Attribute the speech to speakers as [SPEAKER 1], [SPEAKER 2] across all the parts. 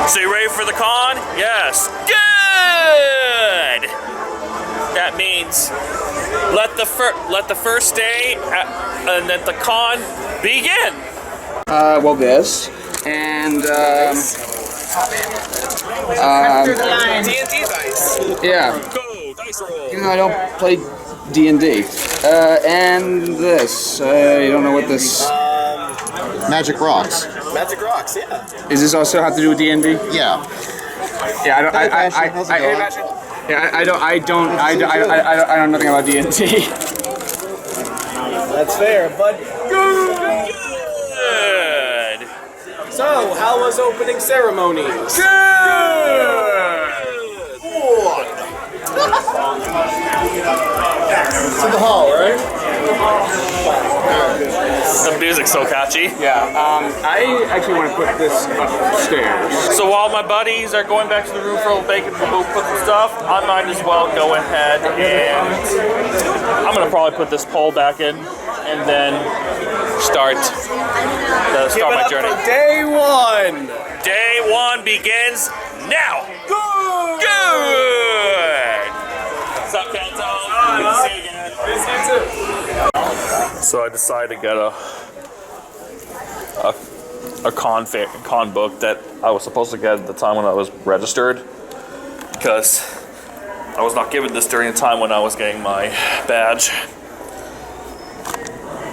[SPEAKER 1] So you ready for the con? Yes. Good! That means let the first day and let the con begin.
[SPEAKER 2] Well, this and
[SPEAKER 3] D&D dice.
[SPEAKER 2] yeah.
[SPEAKER 1] Go dice roll.
[SPEAKER 2] Even though I don't play D&D, and this. I don't know what this.
[SPEAKER 4] Magic rocks.
[SPEAKER 3] Magic rocks, yeah.
[SPEAKER 2] Is this also have to do with D&D?
[SPEAKER 4] Yeah.
[SPEAKER 2] Yeah, I don't.
[SPEAKER 4] How's it going?
[SPEAKER 2] Yeah, I know nothing about D&D.
[SPEAKER 3] That's fair, bud.
[SPEAKER 1] Good.
[SPEAKER 3] So, how was opening ceremonies?
[SPEAKER 1] Good.
[SPEAKER 3] To the hall, right?
[SPEAKER 1] The music's so catchy.
[SPEAKER 2] Yeah. I actually want to put this upstairs.
[SPEAKER 1] So while my buddies are going back to the room for bacon to put some stuff, I might as well go ahead and I'm gonna probably put this pole back in and then start my journey.
[SPEAKER 3] Day one.
[SPEAKER 1] Day one begins now. Good. What's up, Kanto? Good to see you again.
[SPEAKER 3] Good to see you too.
[SPEAKER 1] So I decided to get a con book that I was supposed to get at the time when I was registered, because I was not given this during the time when I was getting my badge.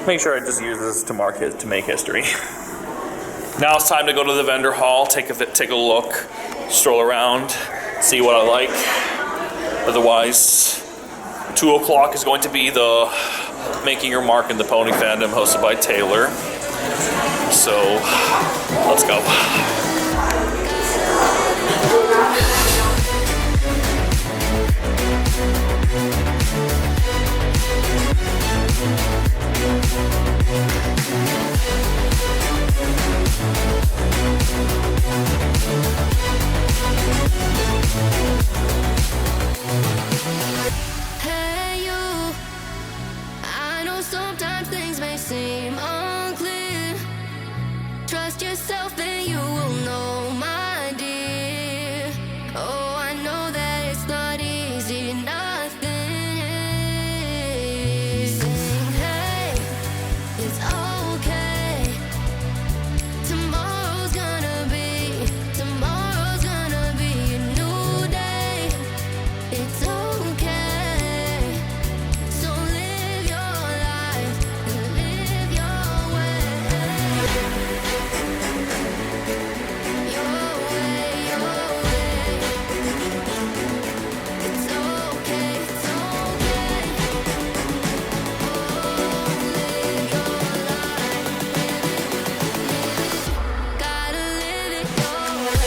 [SPEAKER 1] Make sure I just use this to make history. Now it's time to go to the vendor hall, take a look, stroll around, see what I like. Otherwise, 2 o'clock is going to be the Making Your Mark in the Pony Fandom, hosted by Taylor. So, let's go.
[SPEAKER 5] Hey you, I know sometimes things may seem unclear. Trust yourself and you will know, my dear. Oh, I know that it's not easy, nothing is. Saying, hey, it's okay. Tomorrow's gonna be a new day. It's okay. So live your life and live your way. Your way, your way. It's okay, it's okay. Oh, live your life. Gotta live it your way.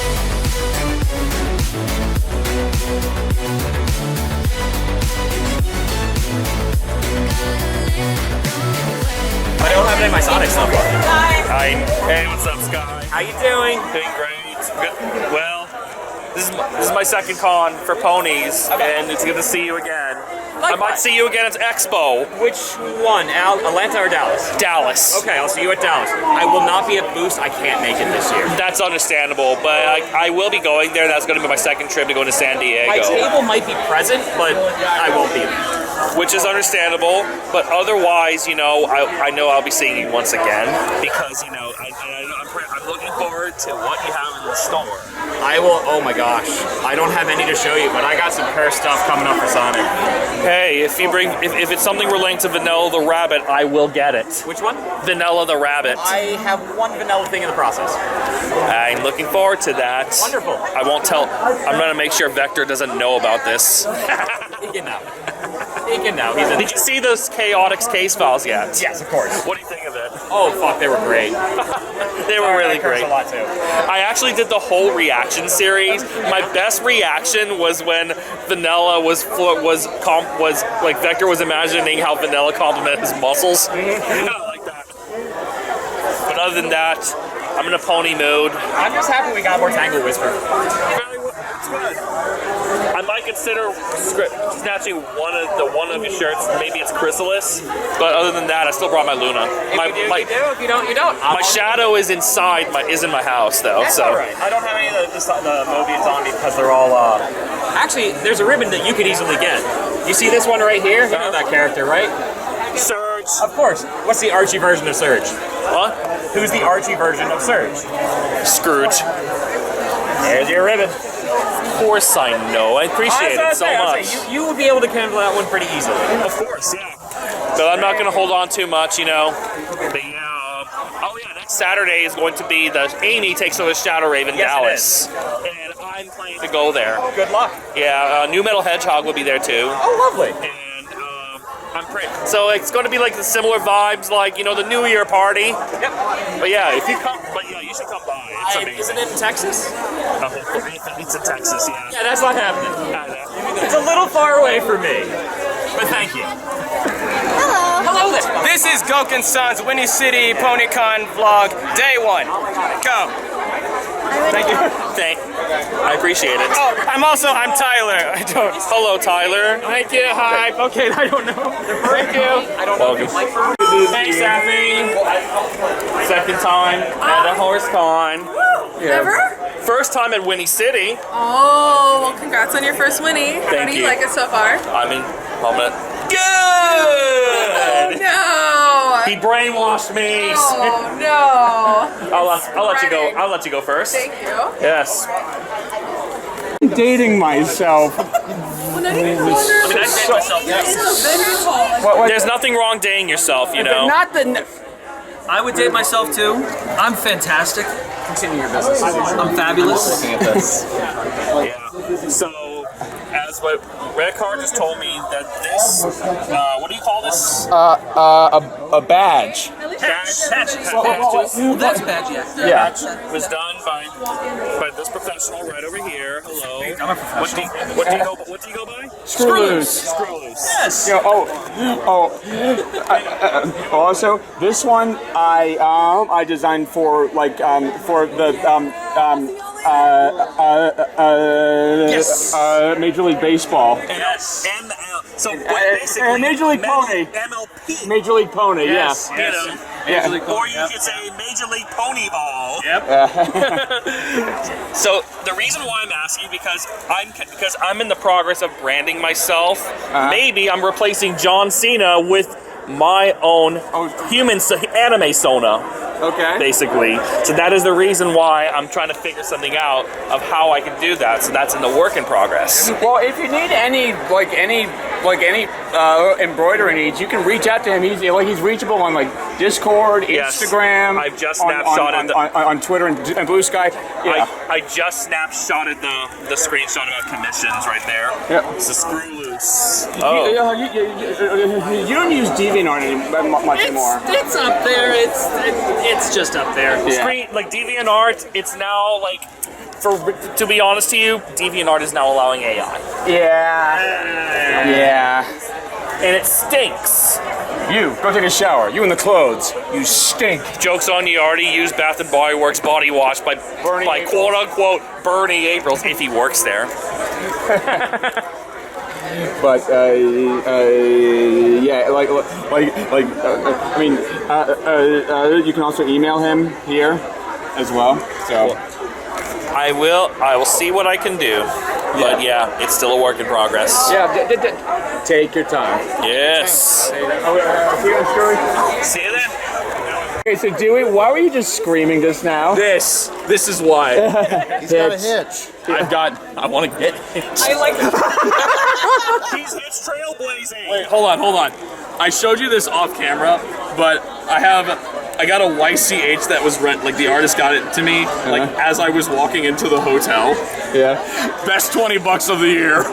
[SPEAKER 6] I don't have any of my Sonic stuff on.
[SPEAKER 1] Hi. Hey, what's up, Sky?
[SPEAKER 6] How you doing?
[SPEAKER 1] Doing great. Good. Well, this is my second con for ponies, and it's good to see you again. I might see you again at Expo.
[SPEAKER 6] Which one? Atlanta or Dallas?
[SPEAKER 1] Dallas.
[SPEAKER 6] Okay, I'll see you at Dallas. I will not be at Boost. I can't make it this year.
[SPEAKER 1] That's understandable, but I will be going there. That's going to be my second trip to go to San Diego.
[SPEAKER 6] My table might be present, but I won't be there.
[SPEAKER 1] Which is understandable, but otherwise, you know, I know I'll be seeing you once again, because, you know, I'm looking forward to what you have in the store.
[SPEAKER 6] I will. Oh my gosh, I don't have any to show you, but I got some Care stuff coming up for Sonic.
[SPEAKER 1] Hey, if it's something relating to Vanilla the Rabbit, I will get it.
[SPEAKER 6] Which one?
[SPEAKER 1] Vanilla the Rabbit.
[SPEAKER 6] I have one vanilla thing in the process.
[SPEAKER 1] I'm looking forward to that.
[SPEAKER 6] Wonderful.
[SPEAKER 1] I won't tell. I'm gonna make sure Vector doesn't know about this.
[SPEAKER 6] He can know. He can know.
[SPEAKER 1] Did you see those Chaotix case files yet?
[SPEAKER 6] Yes, of course.
[SPEAKER 1] What do you think of it?
[SPEAKER 6] Oh fuck, they were great.
[SPEAKER 1] They were really great.
[SPEAKER 6] A lot too.
[SPEAKER 1] I actually did the whole reaction series. My best reaction was when Vanilla was like Vector was imagining how Vanilla complimented his muscles. I like that. But other than that, I'm in a pony mood.
[SPEAKER 6] I'm just happy we got more Tangle Whisper.
[SPEAKER 3] It's good.
[SPEAKER 1] I might consider snatching one of your shirts. Maybe it's Chrysalis, but other than that, I still brought my Luna.
[SPEAKER 6] If you do. If you don't, you don't.
[SPEAKER 1] My shadow is in my house though.
[SPEAKER 6] That's
[SPEAKER 1] so
[SPEAKER 6] all right. I don't have any of the Mobians on me because they're all. Actually, there's a ribbon that you could easily get. You see this one right here? You know that character, right?
[SPEAKER 1] Surge.
[SPEAKER 6] Of course. What's the Archie version of Surge?
[SPEAKER 1] What?
[SPEAKER 6] Who's the Archie version of Surge?
[SPEAKER 1] Scrooge.
[SPEAKER 6] There's your ribbon.
[SPEAKER 1] Of course I know. I appreciate it so much.
[SPEAKER 6] You would be able to handle that one pretty easily.
[SPEAKER 1] Of course, yeah. But I'm not going to hold on too much, you know. But yeah. Oh yeah, next Saturday is going to be the Amy takes over Shadow Raven Dallas, and I'm planning to go there.
[SPEAKER 6] Good luck.
[SPEAKER 1] Yeah, New Metal Hedgehog will be there too.
[SPEAKER 6] Oh, lovely.
[SPEAKER 1] And I'm pretty. So it's going to be like the similar vibes, like the New Year party.
[SPEAKER 6] Yep.
[SPEAKER 1] But yeah, if you come, you should come by. It's amazing.
[SPEAKER 6] Isn't it in Texas?
[SPEAKER 1] It's in Texas, yeah.
[SPEAKER 6] Yeah, that's not happening. It's a little far away for me. But thank you. Hello there.
[SPEAKER 3] This is Goken-san's Whinny City Pony Con vlog, day 1. Go.
[SPEAKER 1] Thank you. I appreciate it.
[SPEAKER 3] Oh, I'm Tyler.
[SPEAKER 1] Hello, Tyler.
[SPEAKER 3] Thank you. Hi. Okay, I don't know. Thank you.
[SPEAKER 6] I don't know.
[SPEAKER 1] Welcome. Thanks, Sappy. Second time at a horse con.
[SPEAKER 7] Ever?
[SPEAKER 1] First time at Whinny City.
[SPEAKER 7] Oh, well, congrats on your first Winnie. How
[SPEAKER 1] Thank
[SPEAKER 7] do you
[SPEAKER 1] you.
[SPEAKER 7] like it so far?
[SPEAKER 1] I'm in. Good.
[SPEAKER 7] Oh, no.
[SPEAKER 1] He brainwashed me.
[SPEAKER 7] Oh, no.
[SPEAKER 1] I'll let you go. I'll let you go first.
[SPEAKER 7] Thank you.
[SPEAKER 1] Yes.
[SPEAKER 2] Dating myself.
[SPEAKER 7] Well, not even wonder.
[SPEAKER 1] There's nothing wrong dating yourself, you know.
[SPEAKER 2] Not the.
[SPEAKER 8] I would date myself too. I'm fantastic.
[SPEAKER 2] Continue your business.
[SPEAKER 8] I'm fabulous.
[SPEAKER 1] Yeah. So, as what Red Card just told me, that this, what do you call this?
[SPEAKER 2] A badge.
[SPEAKER 1] Badge.
[SPEAKER 8] Well, that's bad, yeah.
[SPEAKER 2] Yeah.
[SPEAKER 1] Was done by this professional right over here. Hello.
[SPEAKER 8] I'm a professional.
[SPEAKER 1] What do you go by?
[SPEAKER 2] Screw loose.
[SPEAKER 1] Screw loose.
[SPEAKER 8] Yes.
[SPEAKER 2] Also, this one I designed for for the
[SPEAKER 8] Yes.
[SPEAKER 2] Major League Baseball.
[SPEAKER 1] Yes. ML. So basically,
[SPEAKER 2] Major League Pony.
[SPEAKER 1] MLP.
[SPEAKER 2] Major League Pony.
[SPEAKER 1] Yes.
[SPEAKER 2] Yeah.
[SPEAKER 1] You know.
[SPEAKER 2] Yeah.
[SPEAKER 1] Or you could say Major League Pony Ball.
[SPEAKER 6] Yep.
[SPEAKER 1] So the reason why I'm asking because I'm in the progress of branding myself. Maybe I'm replacing John Cena with my own human anime Sona.
[SPEAKER 2] Okay.
[SPEAKER 1] Basically, so that is the reason why I'm trying to figure something out of how I can do that. So that's in the work in progress.
[SPEAKER 2] Well, if you need any embroidery needs, you can reach out to him. He's reachable on Discord,
[SPEAKER 1] Yes.
[SPEAKER 2] Instagram.
[SPEAKER 1] I've just snapshotted
[SPEAKER 2] on Twitter and Blue Sky. Yeah.
[SPEAKER 1] I just snapshotted the screenshot about commissions right there.
[SPEAKER 2] Yeah.
[SPEAKER 1] It's a screw loose.
[SPEAKER 2] You don't use DeviantArt much anymore.
[SPEAKER 8] It's up there. It's just up there.
[SPEAKER 1] Screen like DeviantArt, it's now to be honest to you, DeviantArt is now allowing AI.
[SPEAKER 2] Yeah.
[SPEAKER 1] And it stinks.
[SPEAKER 2] You go take a shower. You in the clothes. You stink.
[SPEAKER 1] Joke's on you, already used Bath and Body Works body wash by quote unquote Bernie Aprils if he works there.
[SPEAKER 2] But you can also email him here as well. So
[SPEAKER 1] I will see what I can do. But yeah, it's still a work in progress.
[SPEAKER 2] yeah, take your time.
[SPEAKER 1] Yes.
[SPEAKER 2] See you on story.
[SPEAKER 1] See you then.
[SPEAKER 2] Okay, so Dewey, why were you just screaming just now?
[SPEAKER 1] This is why.
[SPEAKER 4] He's got a hitch.
[SPEAKER 1] I want to get
[SPEAKER 8] I like
[SPEAKER 1] He's trailblazing.
[SPEAKER 9] Wait, hold on. I showed you this off camera, but I got a YCH that was the artist got it to me as I was walking into the hotel.
[SPEAKER 2] Yeah.
[SPEAKER 9] Best $20 of the year.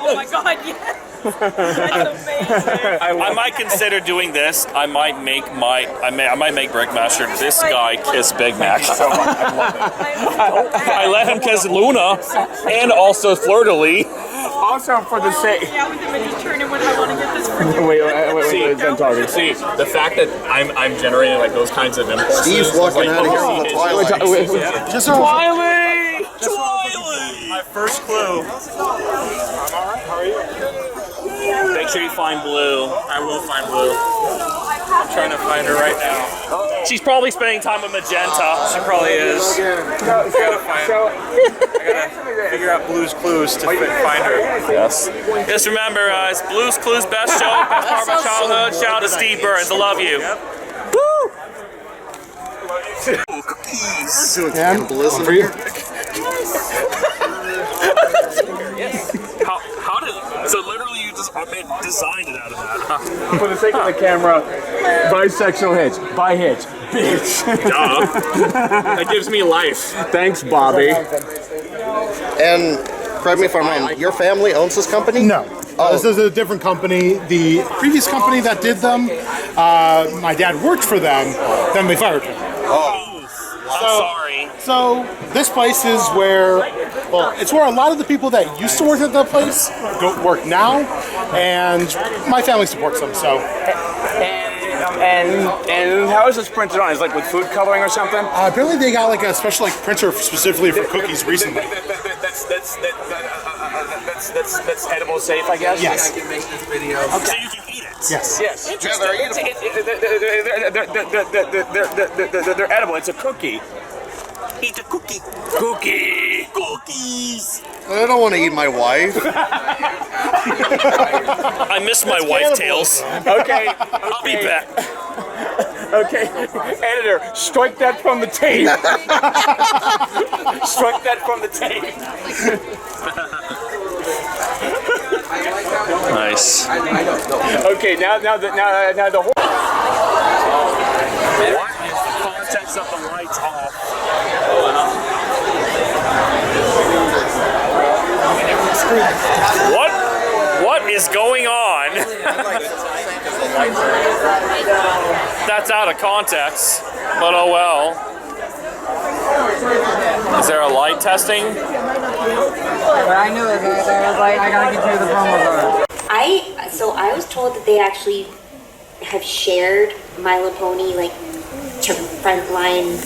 [SPEAKER 8] Oh my god, yes. That's amazing.
[SPEAKER 1] I might consider doing this. I might make Brickmaster this guy kiss Big Mac. I let him kiss Luna and also Fleur de Lis.
[SPEAKER 6] Also for the sake.
[SPEAKER 7] Yeah, with him and just turn in when I want to get this for you.
[SPEAKER 6] Wait, I'm talking. See, the fact that I'm generating like those kinds of impulses.
[SPEAKER 4] Steve's walking out of here with a Twilight.
[SPEAKER 6] Just Twilight! Twilight! My first clue. I'm alright, how are you? Make sure you find Blue. I will find Blue. I'm trying to find her right now.
[SPEAKER 1] She's probably spending time with Magenta.
[SPEAKER 3] She probably is. Gotta find her. I gotta figure out Blue's Clues to find her.
[SPEAKER 1] Yes. Just remember, it's Blue's Clues best show, best part of my childhood. Shout out to Steve Burns. I love you.
[SPEAKER 4] Cookies. And Blizzard. For you.
[SPEAKER 9] How did? So literally, you just designed it out of that. Huh?
[SPEAKER 6] For the sake of the camera, bisexual hitch. By hitch. Bitch.
[SPEAKER 9] Duh. That gives me life.
[SPEAKER 6] Thanks, Bobby.
[SPEAKER 4] And correct me if I'm wrong, your family owns this company?
[SPEAKER 10] No. This is a different company. The previous company that did them, my dad worked for them, then they fired him.
[SPEAKER 1] I'm sorry.
[SPEAKER 10] So this place is where, well, it's where a lot of the people that used to work at that place don't work now, and my family supports them, so.
[SPEAKER 2] And how is this printed on? Is it like with food coloring or something?
[SPEAKER 10] Apparently they got like a special like printer specifically for cookies recently.
[SPEAKER 2] That's edible safe, I guess?
[SPEAKER 10] Yes.
[SPEAKER 2] So you can eat it?
[SPEAKER 10] Yes.
[SPEAKER 2] Yes. They're edible. It's a cookie. Eat the cookie. Cookies.
[SPEAKER 4] I don't want to eat my wife.
[SPEAKER 1] I miss my wife, Tails.
[SPEAKER 2] Okay.
[SPEAKER 1] I'll be back.
[SPEAKER 2] Okay. Editor, strike that from the tape. Strike that from the tape.
[SPEAKER 1] Nice.
[SPEAKER 2] Okay, now the whole.
[SPEAKER 1] What is the context of the lights off? What is going on? That's out of context, but oh well. Is there a light testing?
[SPEAKER 11] But I knew it. I was like, I gotta get you the promo card.
[SPEAKER 12] I was told that they actually have shared My Little Pony like to frontline.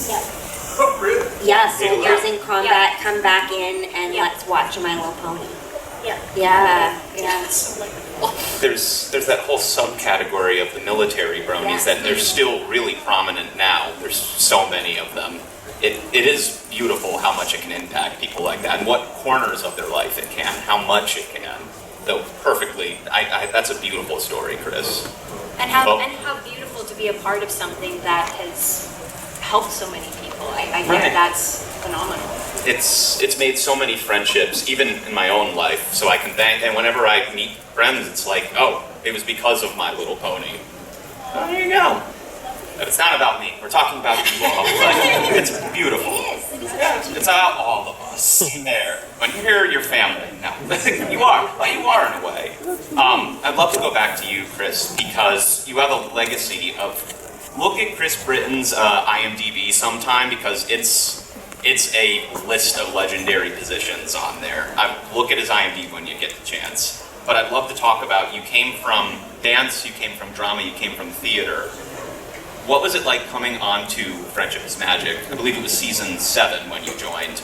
[SPEAKER 12] Yeah, soldiers in combat come back in and let's watch My Little Pony. Yeah.
[SPEAKER 13] There's that whole subcategory of the military bronies that they're still really prominent now. There's so many of them. It is beautiful how much it can impact people like that and what corners of their life it can, how much it can. Though perfectly, that's a beautiful story, Chris.
[SPEAKER 12] And how beautiful to be a part of something that has helped so many people. I think that's phenomenal.
[SPEAKER 13] It's made so many friendships, even in my own life, so I can thank, and whenever I meet friends, it's like, oh, it was because of My Little Pony. Oh, there you go. But it's not about me. We're talking about you all. But it's beautiful. It's about all of us there. When you hear your family, now you are in a way. I'd love to go back to you, Chris, because you have a legacy of. Look at Chris Britton's IMDb sometime because it's a list of legendary positions on there. Look at his IMDb when you get the chance. But I'd love to talk about, you came from dance, you came from drama, you came from theater. What was it like coming on to Friendship is Magic? I believe it was season 7 when you joined.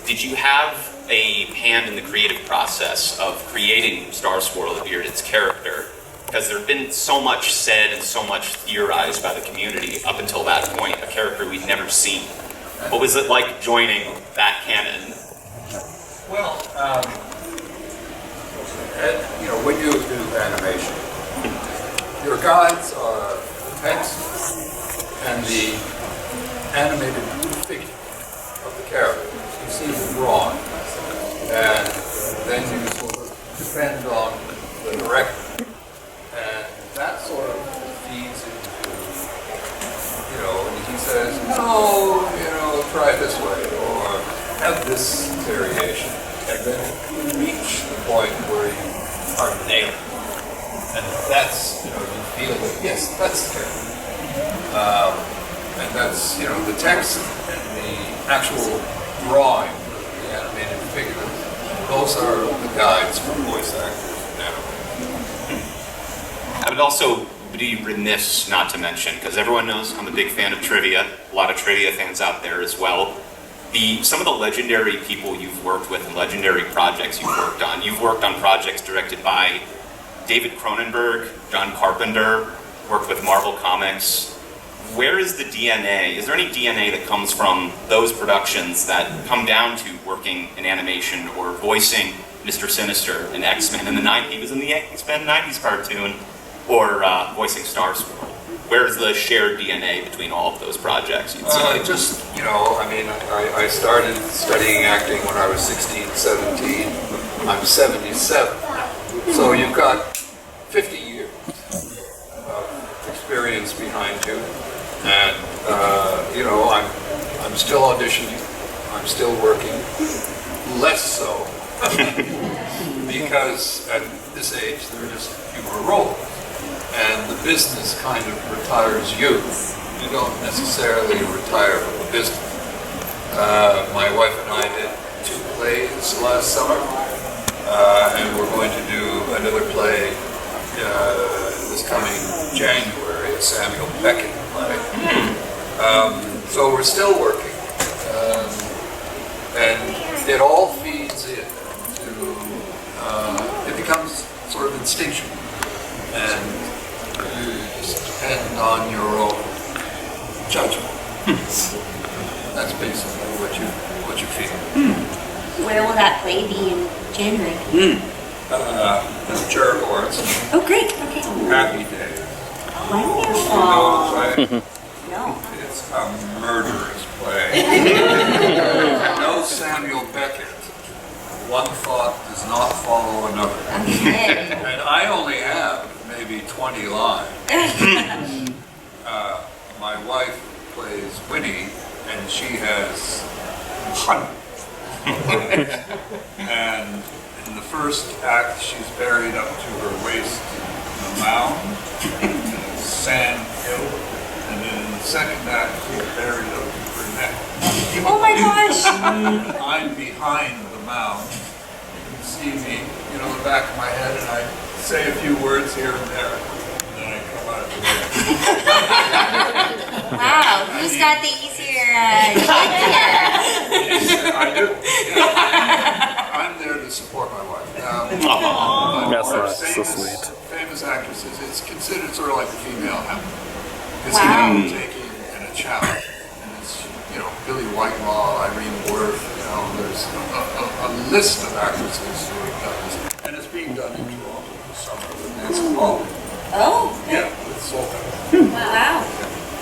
[SPEAKER 13] Did you have a hand in the creative process of creating Star Swirl of its character? Because there had been so much said and so much theorized by the community up until that point, a character we'd never seen. What was it like joining that canon?
[SPEAKER 14] Well, when you do animation, your guides are text and the animated figure of the character. You see them drawn, and then you sort of depend on the director. And that sort of feeds into, when he says, no, try it this way, or have this variation. And then you reach the point where you are nailed. And that's, you feel that, yes, that's the character. And that's, the text and the actual drawing of the animated figure Those are the guides for voice actors now.
[SPEAKER 13] I would also be remiss not to mention, because everyone knows I'm a big fan of trivia, a lot of trivia fans out there as well. Some of the legendary people you've worked with and legendary projects you've worked on. You've worked on projects directed by David Cronenberg, John Carpenter, worked with Marvel Comics. Where is the DNA? Is there any DNA that comes from those productions that come down to working in animation or voicing Mr. Sinister in X-Men in the 90s? He was in the X-Men 90s cartoon, or voicing Starscream. Where's the shared DNA between all of those projects, you'd say?
[SPEAKER 14] Just, you know, I mean, I started studying acting when I was 16, 17. I'm 77. So you've got 50 years of experience behind you. And, you know, I'm still auditioning. I'm still working. Less so. Because at this age, there are just fewer roles. And the business kind of retires you. You don't necessarily retire from the business. My wife and I did 2 plays last summer, and we're going to do another play this coming January, a Samuel Beckett play. So we're still working, and it all feeds in to, it becomes sort of instinctual. And you just depend on your own judgment. That's basically what you feel.
[SPEAKER 12] Where will that play be in January?
[SPEAKER 14] The Chair Awards.
[SPEAKER 12] Oh, great. Okay.
[SPEAKER 14] Happy Day.
[SPEAKER 12] Wonderful.
[SPEAKER 14] You know the play?
[SPEAKER 12] No.
[SPEAKER 14] It's a murderous play. No Samuel Beckett. One thought does not follow another.
[SPEAKER 12] Okay.
[SPEAKER 14] And I only have maybe 20 lines. My wife plays Whinny, and she has hundreds. And in the first act, she's buried up to her waist in a mound, in a sand hill. And then in the second act, she's buried up to her neck.
[SPEAKER 12] Oh my gosh!
[SPEAKER 14] I'm behind the mound. You can see me, you know, the back of my head, and I say a few words here and there, and then I come out of the way.
[SPEAKER 12] Wow, who's got the easier job here?
[SPEAKER 14] I do. Yeah. I'm there to support my wife.
[SPEAKER 1] That's
[SPEAKER 14] Our
[SPEAKER 1] nice. So sweet.
[SPEAKER 14] famous actresses, it's considered sort of like the female Hamlet. It's
[SPEAKER 12] Wow.
[SPEAKER 14] an undertaking and a challenge. And it's, you know, Billy Whitelaw, Irene Worth, you know, there's a list of actresses who have done this. And it's being done in Toronto this summer with Nancy Paul.
[SPEAKER 12] Oh.
[SPEAKER 14] Yeah, with Solka.
[SPEAKER 12] Wow.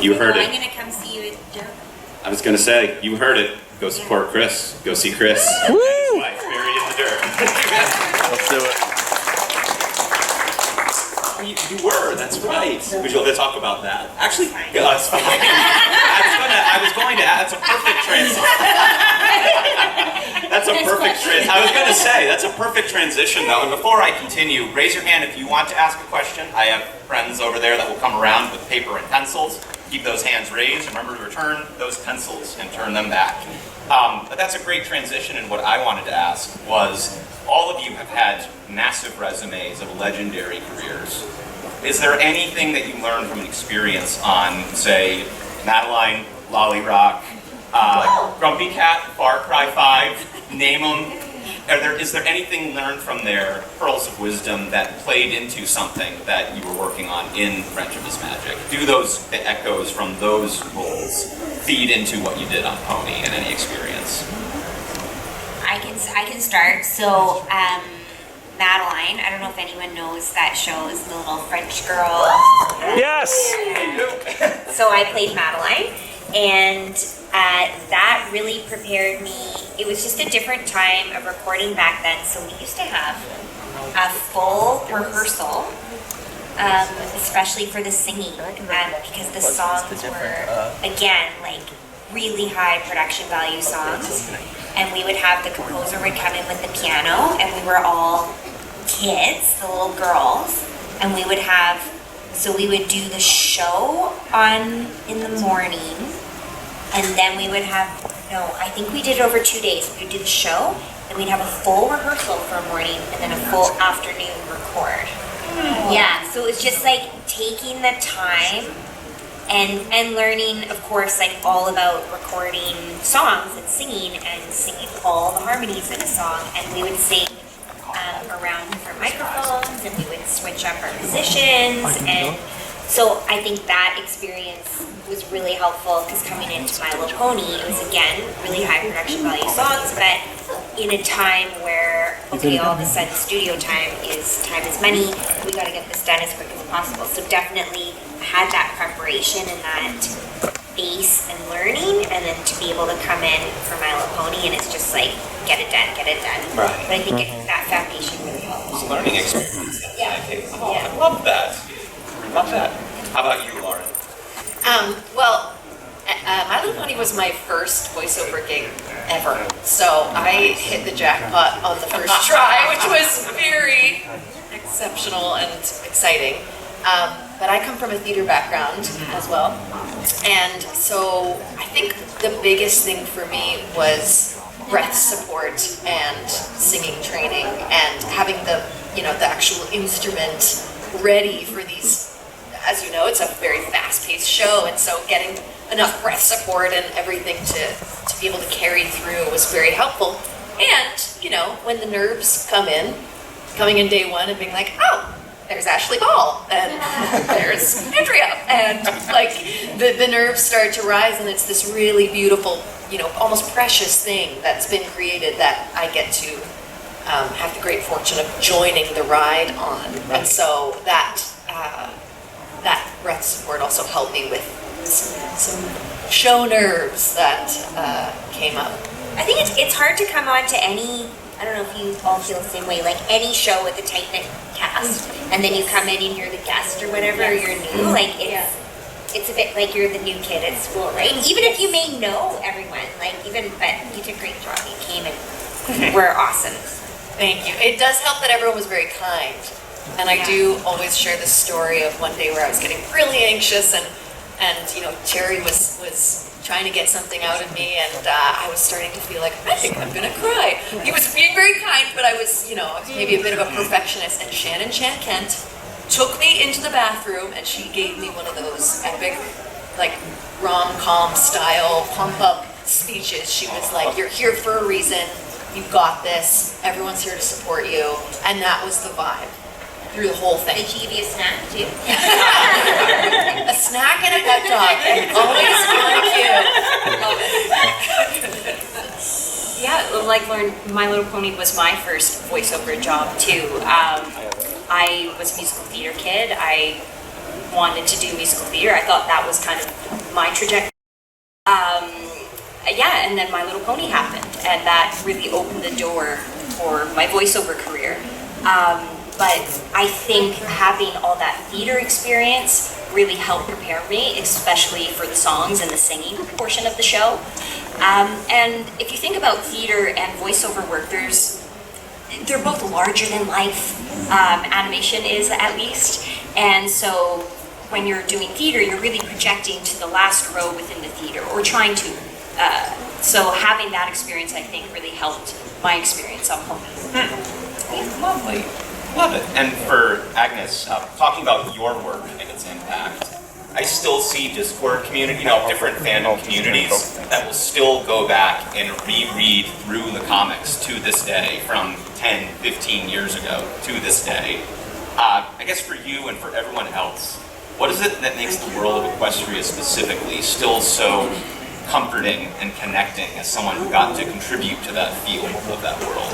[SPEAKER 13] You heard
[SPEAKER 12] I'm
[SPEAKER 13] it.
[SPEAKER 12] gonna come see you at Joe.
[SPEAKER 13] I was gonna say, you heard it. Go support Chris. Go see Chris.
[SPEAKER 1] Woo!
[SPEAKER 13] His wife buried in the dirt.
[SPEAKER 1] Let's do it.
[SPEAKER 13] You were, that's right. Would you like to talk about that? Actually, that's fine. I was going to add, that's a perfect transition. That's a perfect transition. I was going to say, that's a perfect transition though. And before I continue, raise your hand if you want to ask a question. I have friends over there that will come around with paper and pencils. Keep those hands raised. Remember to return those pencils and turn them back. But that's a great transition, and what I wanted to ask was, all of you have had massive resumes of legendary careers. Is there anything that you learned from an experience on, say, Madeline, Lolly Rock, Grumpy Cat, Far Cry 5, name them? Is there anything learned from their pearls of wisdom that played into something that you were working on in Friendship is Magic? Do those echoes from those roles feed into what you did on Pony in any experience?
[SPEAKER 12] I can start. So, Madeline, I don't know if anyone knows that show is the little French girl.
[SPEAKER 1] Yes!
[SPEAKER 12] So I played Madeline, and that really prepared me. It was just a different time of recording back then, so we used to have a full rehearsal, especially for the singing, because the songs were, again, like really high production value songs. And we would have, the composer would come in with the piano, and we were all kids, the little girls, and we would have, so we would do the show in the morning, and then we would have, no, I think we did it over 2 days. We would do the show, and we'd have a full rehearsal for a morning and then a full afternoon record. Yeah, so it was just like taking the time and learning, of course, like all about recording songs and singing all the harmonies in a song, and we would sing around different microphones, and we would switch up our positions, and so I think that experience was really helpful, because coming into My Little Pony, it was again really high production value songs, but in a time where, okay, all of a sudden studio time is money, we got to get this done as quick as possible. So definitely had that preparation and that base and learning, and then to be able to come in for My Little Pony, and it's just like, get it done.
[SPEAKER 13] Right.
[SPEAKER 12] But I think that foundation really helps.
[SPEAKER 13] It's a learning experience.
[SPEAKER 12] Yeah.
[SPEAKER 13] I love that. How about you, Lauren?
[SPEAKER 8] My Little Pony was my first voiceover gig ever, so I hit the jackpot on the first try, which was very exceptional and exciting. But I come from a theater background as well, and so I think the biggest thing for me was breath support and singing training and having the actual instrument ready for these. As you know, it's a very fast-paced show, and so getting enough breath support and everything to be able to carry through was very helpful. And, when the nerves coming in day one and being like, oh, there's Ashley Ball, and there's Andrea, and the nerves start to rise, and it's this really beautiful, almost precious thing that's been created that I get to have the great fortune of joining the ride on. And so that breath support also helped me with some show nerves that came up.
[SPEAKER 12] I think it's hard to come on to any, I don't know if you all feel the same way, like any show with a tight-knit cast, and then you come in and you're the guest or whatever, or you're new, like it's a bit like you're the new kid at school, right? Even if you may know everyone, but you did a great job, you came and were awesome.
[SPEAKER 8] Thank you. It does help that everyone was very kind. And I do always share this story of one day where I was getting really anxious and Terry was trying to get something out of me, and I was starting to feel like, I think I'm gonna cry. He was being very kind, but I was, maybe a bit of a perfectionist, and Shannon Chan Kent took me into the bathroom and she gave me one of those epic, rom-com style pump-up speeches. She was like, you're here for a reason, you got this, everyone's here to support you, and that was the vibe through the whole thing.
[SPEAKER 12] Did she give you a snack too?
[SPEAKER 8] A snack and a pep talk, and always feeling cute. Love it.
[SPEAKER 7] Yeah, like Lauren, My Little Pony was my first voiceover job too. I was a musical theater kid. I wanted to do musical theater. I thought that was kind of my trajectory. And then My Little Pony happened, and that really opened the door for my voiceover career. But I think having all that theater experience really helped prepare me, especially for the songs and the singing portion of the show. And if you think about theater and voiceover work, they're both larger than life. Animation is, at least. And so when you're doing theater, you're really projecting to the last row within the theater, or trying to. So having that experience, I think, really helped my experience on Pony.
[SPEAKER 13] Lovely. Love it. And for Agnes, talking about your work and its impact, I still see Discord community, different fandom communities that will still go back and reread through the comics to this day, from 10, 15 years ago to this day. I guess for you and for everyone else, what is it that makes the world of Equestria specifically still so comforting and connecting as someone who got to contribute to that feel of that world?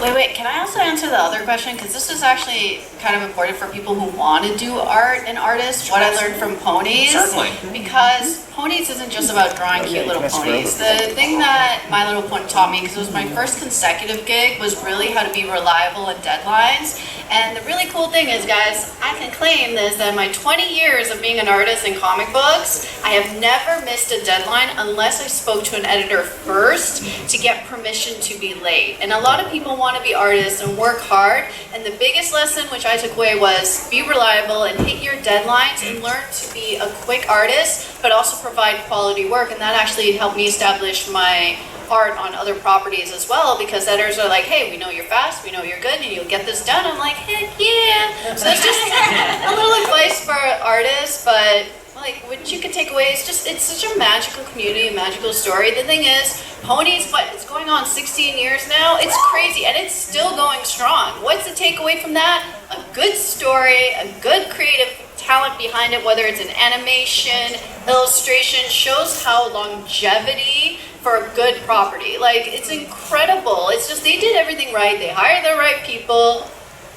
[SPEAKER 15] Wait, can I also answer the other question? Because this is actually kind of important for people who want to do art and artists, what I learned from ponies.
[SPEAKER 13] Certainly.
[SPEAKER 15] Because ponies isn't just about drawing cute little ponies. The thing that My Little Pony taught me, because it was my first consecutive gig, was really how to be reliable in deadlines. And the really cool thing is, guys, I can claim this, that in my 20 years of being an artist in comic books, I have never missed a deadline unless I spoke to an editor first to get permission to be late. And a lot of people want to be artists and work hard, and the biggest lesson which I took away was be reliable and hit your deadlines and learn to be a quick artist, but also provide quality work. And that actually helped me establish my part on other properties as well, because editors are like, hey, we know you're fast, we know you're good, and you'll get this done. I'm like, heck yeah. So it's just a little advice for artists, but like what you could take away is just, it's such a magical community, a magical story. The thing is, ponies, what, it's going on 16 years now? It's crazy, and it's still going strong. What's the takeaway from that? A good story, a good creative talent behind it, whether it's an animation, illustration, shows how longevity for a good property. Like, it's incredible. It's just, they did everything right. They hired the right people.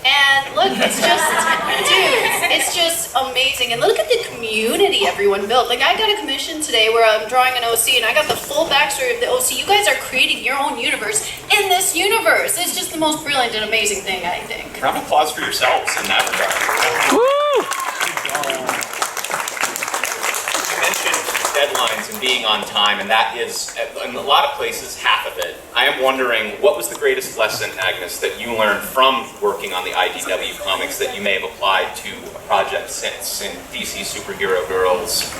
[SPEAKER 15] And look, it's just, dude, it's just amazing. And look at the community everyone built. Like, I got a commission today where I'm drawing an OC, and I got the full backstory of the OC. You guys are creating your own universe in this universe. It's just the most brilliant and amazing thing, I think.
[SPEAKER 13] Round of applause for yourselves in that regard.
[SPEAKER 15] Woo!
[SPEAKER 13] You mentioned deadlines and being on time, and that is, in a lot of places, half of it. I am wondering, what was the greatest lesson, Agnes, that you learned from working on the IDW comics that you may have applied to a project since, in DC Superhero Girls,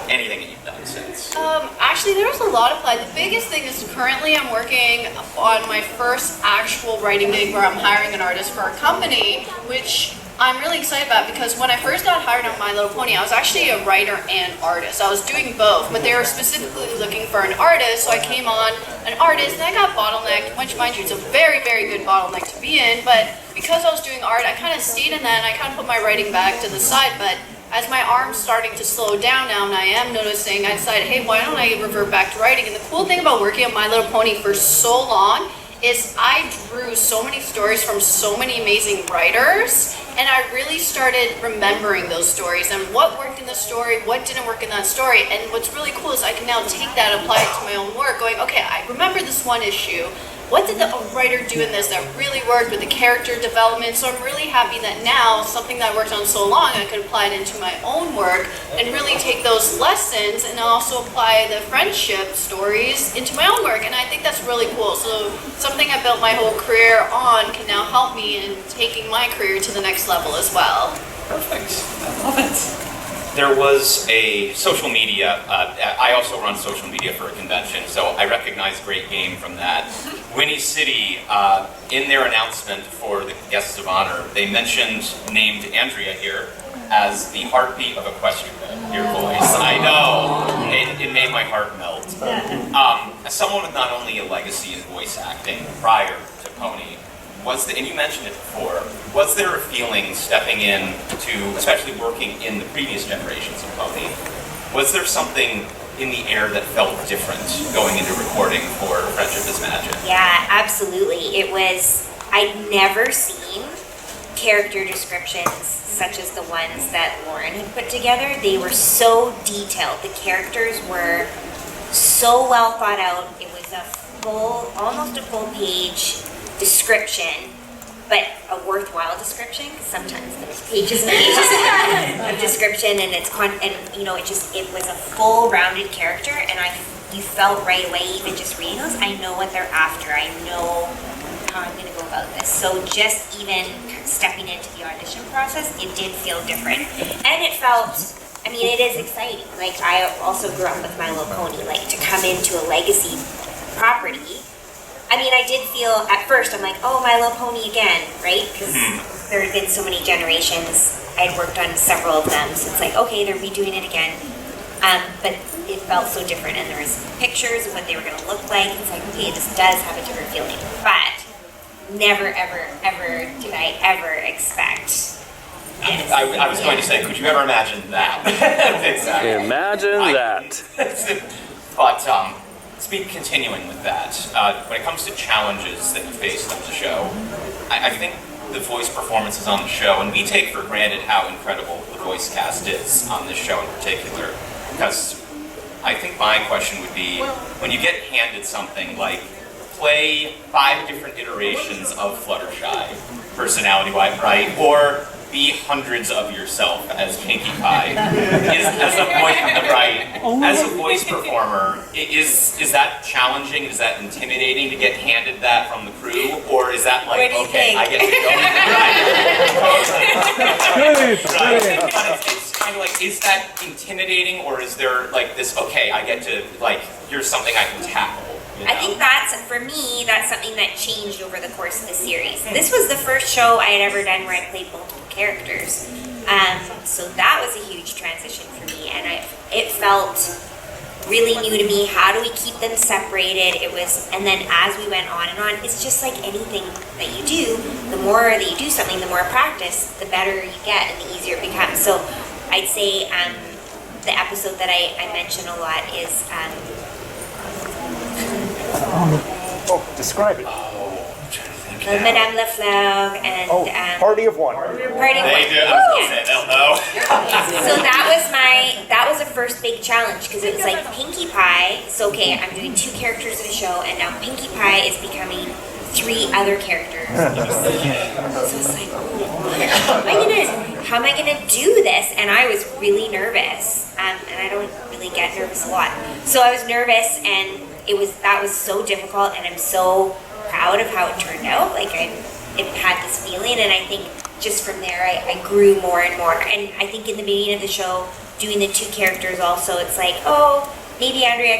[SPEAKER 13] anything that you've done since?
[SPEAKER 15] Actually, there was a lot applied. The biggest thing is currently I'm working on my first actual writing gig where I'm hiring an artist for a company, which I'm really excited about, because when I first got hired on My Little Pony, I was actually a writer and artist. I was doing both, but they were specifically looking for an artist, so I came on an artist, and I got bottlenecked, which, mind you, it's a very, very good bottleneck to be in, but because I was doing art, I kind of stayed in that, and I kind of put my writing back to the side, but as my arm's starting to slow down now, and I am noticing, I decided, hey, why don't I revert back to writing? And the cool thing about working on My Little Pony for so long is I drew so many stories from so many amazing writers, and I really started remembering those stories and what worked in the story, what didn't work in that story. And what's really cool is I can now take that and apply it to my own work, going, okay, I remember this one issue. What did the writer do in this that really worked with the character development? So I'm really happy that now, something that I worked on so long, I could apply it into my own work and really take those lessons and also apply the friendship stories into my own work. And I think that's really cool. So something I built my whole career on can now help me in taking my career to the next level as well.
[SPEAKER 13] Perfect. I love it. There was a social media, I also run social media for a convention, so I recognize Great Game from that. Whinny City, in their announcement for the guests of honor, they named Andrea here as the heartbeat of Equestria, your voice. I know, it made my heart melt. As someone with not only a legacy in voice acting prior to Pony, and you mentioned it before, was there a feeling stepping in to, especially working in the previous generations of Pony, was there something in the air that felt different going into recording for Friendship is Magic?
[SPEAKER 12] Yeah, absolutely. It was, I'd never seen character descriptions such as the ones that Lauren had put together. They were so detailed. The characters were so well thought out. It was a full, almost a full page description, but a worthwhile description, because sometimes there's pages and pages of description, and it was a full rounded character, and you felt right away, even just reading those, I know what they're after, I know how I'm going to go about this. So just even stepping into the audition process, it did feel different, and it felt, I mean, it is exciting. Like, I also grew up with My Little Pony, like, to come into a legacy property. I mean, I did feel, at first, I'm like, oh, My Little Pony again, right? Because there had been so many generations. I had worked on several of them, so it's like, okay, they're redoing it again. But it felt so different, and there was pictures of what they were going to look like. It's like, okay, this does have a different feeling. But never, ever, ever did I ever expect.
[SPEAKER 13] I was going to say, could you ever imagine that? Exactly.
[SPEAKER 1] Imagine that.
[SPEAKER 13] But, continuing with that, when it comes to challenges that you faced on the show, I think the voice performances on the show, and we take for granted how incredible the voice cast is on this show in particular, because I think my question would be, when you get handed something like, play 5 different iterations of Fluttershy, personality-wise, right, or be hundreds of yourself as Pinkie Pie, as a voice performer, is that challenging? Is that intimidating to get handed that from the crew, or is that like, okay, I get to go? Right. It's kind of like, is that intimidating, or is there like this? Okay, I get to, like, here's something I can tackle.
[SPEAKER 12] I think that's, for me, that's something that changed over the course of the series. This was the first show I had ever done where I played multiple characters. So that was a huge transition for me, and it felt really new to me. How do we keep them separated? It was, and then as we went on and on, it's just like anything that you do, the more that you do something, the more practice, the better you get and the easier it becomes. So I'd say the episode that I mention a lot is
[SPEAKER 3] describe it.
[SPEAKER 12] Madame Lafleur and
[SPEAKER 3] Party of One.
[SPEAKER 12] Party of One.
[SPEAKER 13] They'll know.
[SPEAKER 12] So that was a first big challenge because it was like Pinkie Pie. So okay, I'm doing 2 characters in a show, and now Pinkie Pie is becoming 3 other characters in a scene. So it's like, how am I gonna do this? And I was really nervous, and I don't really get nervous a lot. So I was nervous, and that was so difficult, and I'm so proud of how it turned out. Like it had this feeling, and I think just from there I grew more and more. And I think in the beginning of the show, doing the 2 characters also, it's like, oh, maybe Andrea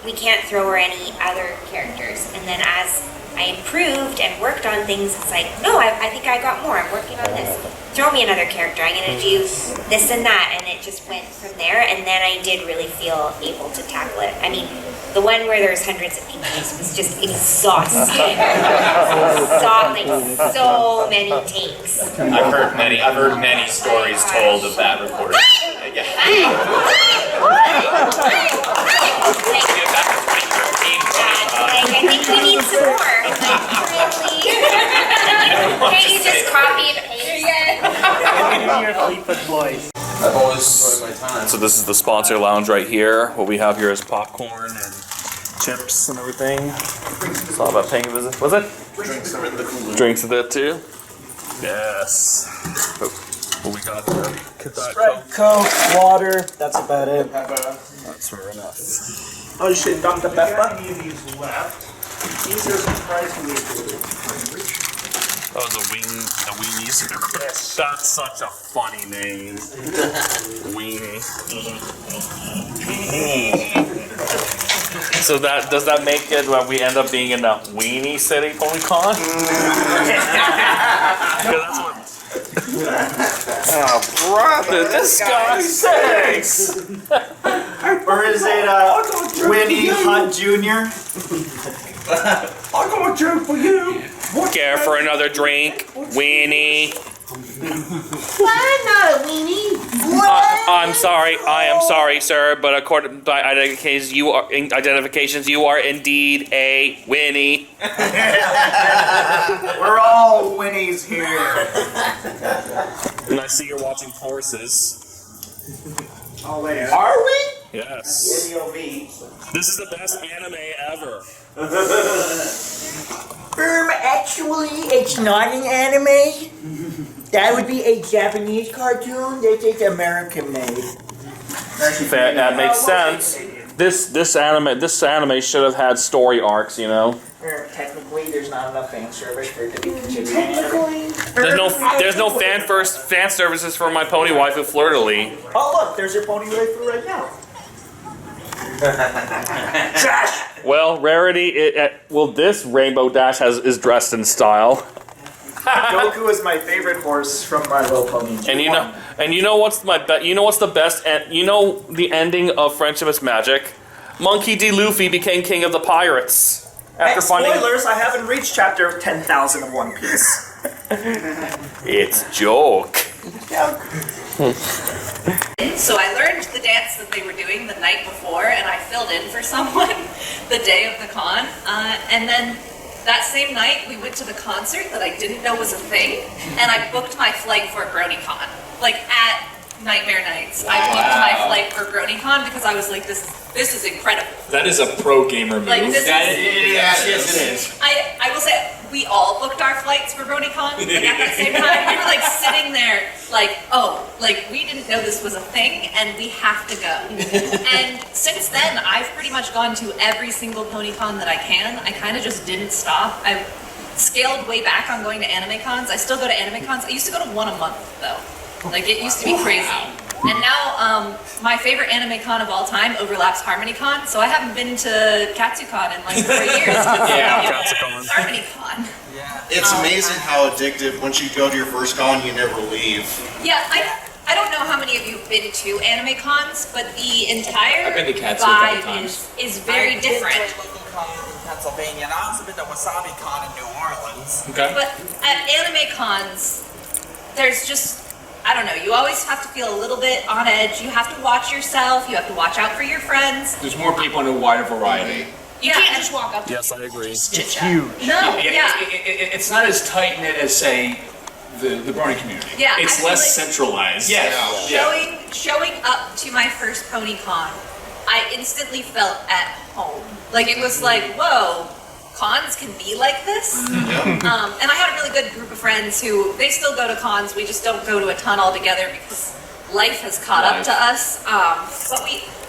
[SPEAKER 12] we can't throw her any other characters. And then as I improved and worked on things, it's like, no, I think I got more. I'm working on this. Throw me another character. I'm gonna do this and that, and it just went from there. And then I did really feel able to tackle it. I mean, the one where there's hundreds of people was just exhausting. Like so many takes.
[SPEAKER 13] I've heard many stories told of that recording.
[SPEAKER 12] I think we need some more. Can't you just copy and paste it?
[SPEAKER 14] I've always enjoyed my time.
[SPEAKER 1] So this is the sponsor lounge right here. What we have here is popcorn and chips and everything. It's all about paying a visit. Was it?
[SPEAKER 14] Drinks are in the cooler.
[SPEAKER 1] Drinks of that too? Yes. What we got there?
[SPEAKER 16] Sprite, Coke, water, that's about it.
[SPEAKER 1] That's fair enough.
[SPEAKER 16] Oh shit, Dr. Pepper?
[SPEAKER 3] These left. These are surprisingly good.
[SPEAKER 1] Oh, the Weenies. Yes. That's such a funny name. Weenie. So does that make it when we end up being in the Whinny City Pony Con? That's what. Oh, brother, this guy stinks!
[SPEAKER 16] Or is it Winnie Hunt Jr.?
[SPEAKER 3] I'm going to drink for you.
[SPEAKER 1] Care for another drink, Weenie.
[SPEAKER 11] I'm not a weenie.
[SPEAKER 1] I am sorry, sir, but according to identifications, you are indeed a Winnie.
[SPEAKER 16] We're all Winnies here.
[SPEAKER 1] And I see you're watching horses.
[SPEAKER 16] Oh, wait. Are we?
[SPEAKER 1] Yes.
[SPEAKER 16] ADOV.
[SPEAKER 1] This is the best anime ever.
[SPEAKER 11] Actually, it's not an anime. That would be a Japanese cartoon. This is American made.
[SPEAKER 1] That makes sense. This anime should have had story arcs, you know.
[SPEAKER 11] Technically, there's not enough fan service for it to be considered an anime.
[SPEAKER 1] There's no fan services for my pony waifu Fleur de Lis.
[SPEAKER 11] Oh look, there's your pony waifu right now.
[SPEAKER 1] Well, Rarity, this Rainbow Dash is dressed in style.
[SPEAKER 16] Goku is my favorite horse from My Little Pony.
[SPEAKER 1] And you know what's the best? You know the ending of Friendship is Magic. Monkey D. Luffy became king of the pirates after finding.
[SPEAKER 16] Spoilers! I haven't reached chapter 10,000 of One Piece.
[SPEAKER 1] It's joke.
[SPEAKER 8] So I learned the dance that they were doing the night before, and I filled in for someone the day of the con. And then that same night, we went to the concert that I didn't know was a thing, and I booked my flight for BronyCon. Like at Nightmare Nights, I booked my flight for BronyCon because I was like, this is incredible.
[SPEAKER 13] That is a pro gamer move.
[SPEAKER 8] Like, this
[SPEAKER 13] Yes, it is.
[SPEAKER 8] I will say, we all booked our flights for BronyCon, like at that same time. We were like sitting there, like, oh, like we didn't know this was a thing, and we have to go. And since then, I've pretty much gone to every single PonyCon that I can. I kind of just didn't stop. I scaled way back on going to anime cons. I still go to anime cons. I used to go to one a month though. Like it used to be crazy.
[SPEAKER 17] And now, my favorite anime con of all time overlaps Harmony Con, so I haven't been to Katsucon in like 4 years. Harmony Con.
[SPEAKER 4] It's amazing how addictive, once you go to your first con, you never leave.
[SPEAKER 17] Yeah, I don't know how many of you have been to anime cons, but the entire
[SPEAKER 13] I've been to Katsu a couple
[SPEAKER 17] vibe
[SPEAKER 13] times.
[SPEAKER 17] is very different.
[SPEAKER 18] in Pennsylvania, and I also been to Wasabi Con in New Orleans.
[SPEAKER 13] Okay.
[SPEAKER 17] But at anime cons, there's just, I don't know, you always have to feel a little bit on edge. You have to watch yourself, you have to watch out for your friends.
[SPEAKER 13] There's more people and a wider variety.
[SPEAKER 17] You can't just walk up to
[SPEAKER 9] Yes, I agree.
[SPEAKER 17] It's huge. No, yeah.
[SPEAKER 13] It's not as tight knit as, say, the Brony community.
[SPEAKER 17] Yeah,
[SPEAKER 13] it's
[SPEAKER 17] I feel
[SPEAKER 13] less
[SPEAKER 17] like
[SPEAKER 13] centralized. Yes.
[SPEAKER 17] Showing up to my first Pony Con, I instantly felt at home. Like it was like, whoa, cons can be like this. And I had a really good group of friends who they still go to cons. We just don't go to a ton all together because life has caught up to us. But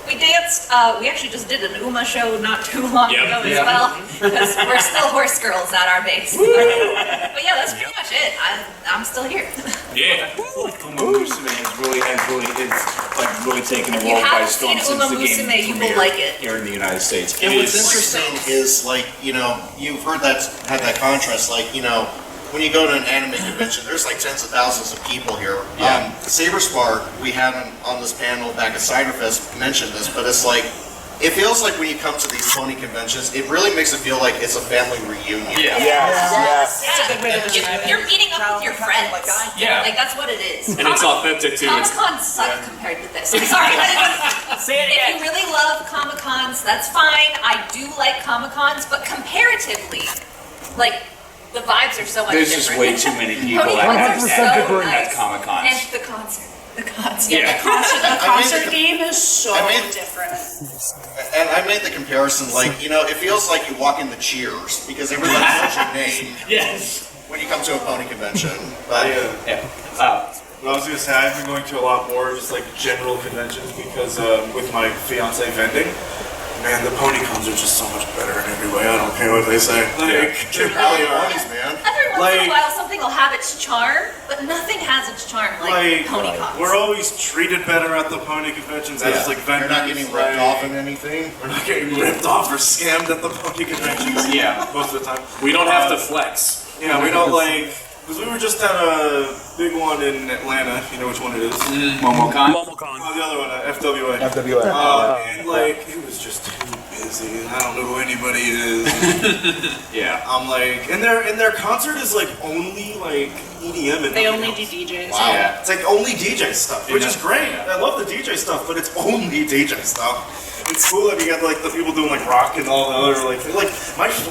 [SPEAKER 17] we danced. We actually just did an Uma show not too long ago as well, because we're still horse girls at our base. But yeah, that's pretty much it. I'm still here.
[SPEAKER 13] Yeah. Uma Musume has really taken the
[SPEAKER 17] If you
[SPEAKER 13] world by
[SPEAKER 17] haven't
[SPEAKER 13] storm
[SPEAKER 17] seen
[SPEAKER 13] since
[SPEAKER 17] Uma
[SPEAKER 13] the game
[SPEAKER 17] Musume, you will
[SPEAKER 13] premiered
[SPEAKER 17] like it.
[SPEAKER 13] here in the United States.
[SPEAKER 4] And what's interesting is, like, you know, you've heard that, had that contrast, like, you know, when you go to an anime convention, there's like tens of thousands of people here. Saberspark, we had on this panel back at Ciderfest mentioned this, but it's like, it feels like when you come to these pony conventions, it really makes it feel like it's a family reunion.
[SPEAKER 17] Yes. It's a good way to describe it. You're meeting up with your friends.
[SPEAKER 13] Yeah.
[SPEAKER 17] Like that's what it is.
[SPEAKER 13] And it's authentic too.
[SPEAKER 17] Comic-Con suck compared to this. I'm sorry. Say it again. If you really love Comic-Cons, that's fine. I do like Comic-Cons, but comparatively, like, the vibes are so much
[SPEAKER 13] There's
[SPEAKER 17] different.
[SPEAKER 13] just way too many people
[SPEAKER 17] Pony
[SPEAKER 13] at
[SPEAKER 17] cons are so
[SPEAKER 13] at
[SPEAKER 17] nice.
[SPEAKER 13] Comic Cons.
[SPEAKER 17] And the concert. The concert.
[SPEAKER 13] Yeah.
[SPEAKER 11] The concert game is so
[SPEAKER 4] I
[SPEAKER 11] different.
[SPEAKER 4] And I made the comparison, like, you know, it feels like you walk into Cheers, because everybody knows your name.
[SPEAKER 13] Yes.
[SPEAKER 4] When you come to a pony convention. But,
[SPEAKER 3] Well, I was gonna say I've been going to a lot more just like general conventions because with my fiance vending, man, the pony cons are just so much better in every way. I don't care what they say. Like, they really are.
[SPEAKER 4] Ponies, man.
[SPEAKER 17] Every once in a while, something will have its charm, but nothing has its charm like Pony Cons.
[SPEAKER 3] We're always treated better at the pony conventions as like vendors.
[SPEAKER 4] You're not getting ripped off in anything.
[SPEAKER 3] We're not getting ripped off or scammed at the pony conventions.
[SPEAKER 13] Yeah.
[SPEAKER 3] Most of the time.
[SPEAKER 13] We don't have to flex.
[SPEAKER 3] Yeah, we don't like. Because we were just at a big one in Atlanta, you know which one it is?
[SPEAKER 13] MomoCon?
[SPEAKER 3] MomoCon. Oh, the other one, FWA.
[SPEAKER 10] FWA.
[SPEAKER 3] And like, it was just too busy. I don't know who anybody is.
[SPEAKER 13] Yeah.
[SPEAKER 3] I'm like, and their concert is like only like EDM and
[SPEAKER 8] They
[SPEAKER 3] nothing
[SPEAKER 8] only
[SPEAKER 3] else.
[SPEAKER 8] do DJs.
[SPEAKER 3] Wow.
[SPEAKER 13] Yeah.
[SPEAKER 3] It's like only DJ stuff, which is great. I love the DJ stuff, but it's only DJ stuff. It's cool that you got like the people doing like rock and all the other like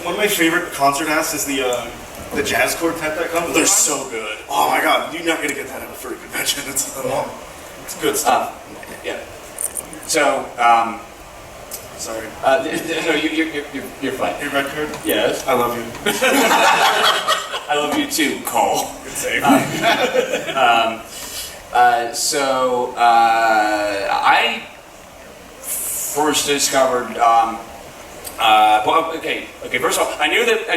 [SPEAKER 3] one of my favorite concert acts is the jazz quartet that comes. They're so good. Oh my god, you're not gonna get that at a free convention. It's good stuff.
[SPEAKER 13] Yeah. So,
[SPEAKER 3] sorry.
[SPEAKER 13] No, you're fine.
[SPEAKER 3] Hey, red card.
[SPEAKER 13] Yes.
[SPEAKER 3] I love you.
[SPEAKER 13] I love you too, Cole.
[SPEAKER 3] Good save.
[SPEAKER 13] I first discovered. Well, okay. First of all, I knew that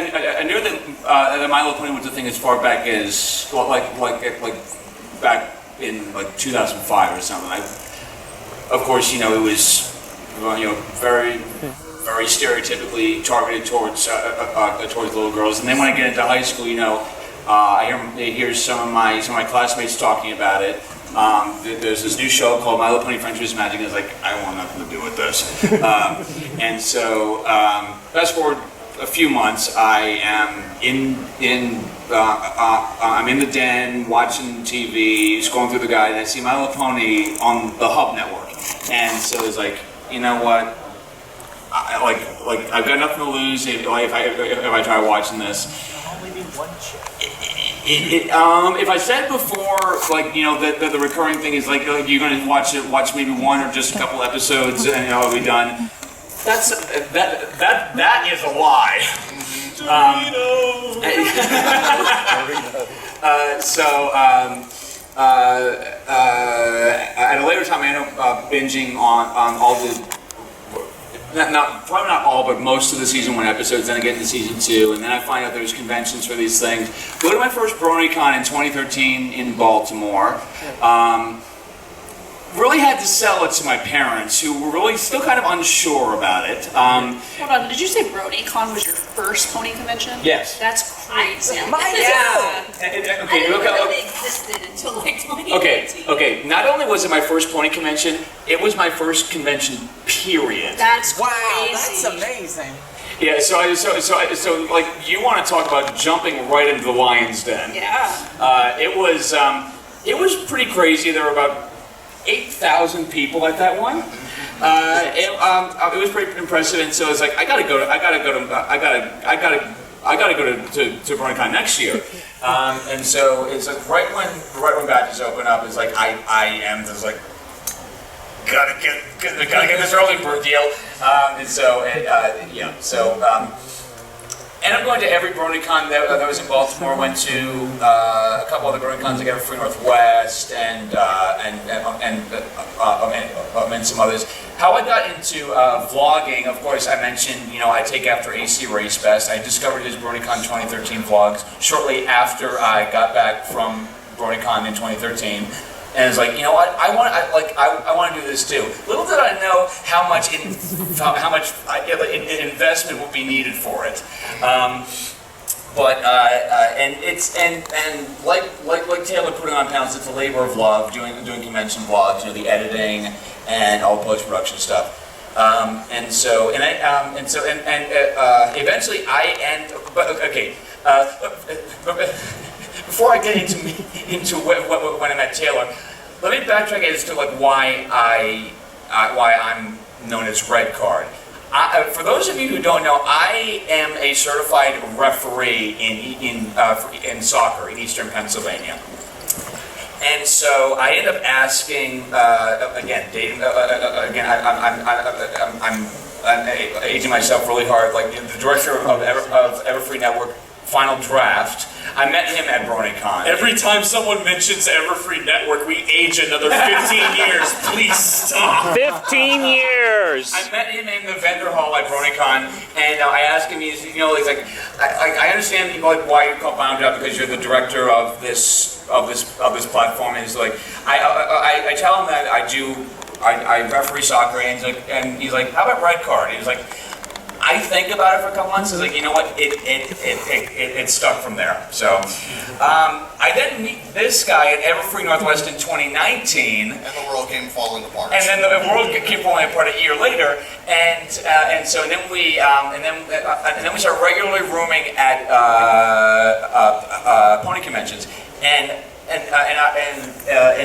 [SPEAKER 13] the My Little Pony was a thing as far back as like back in like 2005 or something. Of course, you know, it was very stereotypically targeted towards little girls. And then when I get into high school, you know, I hear some of my classmates talking about it. There's this new show called My Little Pony Friendship Magic, and it's like, I want nothing to do with this. And so, fast forward a few months, I am I'm in the den watching TV, scrolling through the guide, and I see My Little Pony on the Hub Network. And so it's like, you know what? I've got nothing to lose if I try watching this. If I said before, like, you know, the recurring thing is like you're going to watch maybe one or just a couple episodes and it'll be done. That is a lie. At a later time, I ended up binging on all the. Probably not all, but most of the season 1 episodes. Then I get into season 2, and then I find out there's conventions for these things. Go to my first BronyCon in 2013 in Baltimore.
[SPEAKER 19] really had to sell it to my parents, who were really still kind of unsure about it.
[SPEAKER 15] Hold on, did you say BronyCon was your first pony convention?
[SPEAKER 19] Yes.
[SPEAKER 15] That's crazy.
[SPEAKER 17] Mine
[SPEAKER 15] Yeah.
[SPEAKER 19] Okay,
[SPEAKER 17] I didn't know they existed until like 2018.
[SPEAKER 19] Okay. Not only was it my first pony convention, it was my first convention, period.
[SPEAKER 15] That's
[SPEAKER 18] Wow,
[SPEAKER 15] crazy.
[SPEAKER 18] that's amazing.
[SPEAKER 19] Yeah, so like, you want to talk about jumping right into the lion's den.
[SPEAKER 15] Yeah.
[SPEAKER 19] It was pretty crazy. There were about 8,000 people at that one. It was pretty impressive, and so it's like I gotta go to BronyCon next year. And so it's like right when batches open up, it's like I am just like gotta get this early bird deal. And I'm going to every BronyCon that was in Baltimore. Went to a couple of the BronyCons like Everfree Northwest and some others. How I got into vlogging, of course, I mentioned, I take after AC Race Best. I discovered his BronyCon 2013 vlogs shortly after I got back from BronyCon in 2013. And it's like, you know what? I want to do this too. Little did I know how much investment would be needed for it. Like Taylor putting on pounds, it's a labor of love. Doing convention vlogs, the editing and all the post production stuff. Eventually I end. But okay. Before I get into when I met Taylor, let me backtrack as to why I'm known as Red Card. For those of you who don't know, I am a certified referee in soccer in Eastern Pennsylvania, and so I end up asking I'm aging myself really hard. Like the director of Everfree Network Final Draft. I met him at BronyCon.
[SPEAKER 1] Every time someone mentions Everfree Network, we age another 15 years. Please stop.
[SPEAKER 6] 15 years!
[SPEAKER 19] I met him in the vendor hall at BronyCon, and I asked him, he's like, I understand why you're called Bound Out because you're the director of this platform. And he's like, I tell him that I referee soccer, and he's like, how about Red Card? He was like, I think about it for a couple months. It's like, you know what? It stuck from there. So I then meet this guy at Everfree Northwest in 2019,
[SPEAKER 4] and the world came falling apart.
[SPEAKER 19] And then the world came falling apart a year later, and then we started regularly rooming at pony conventions, and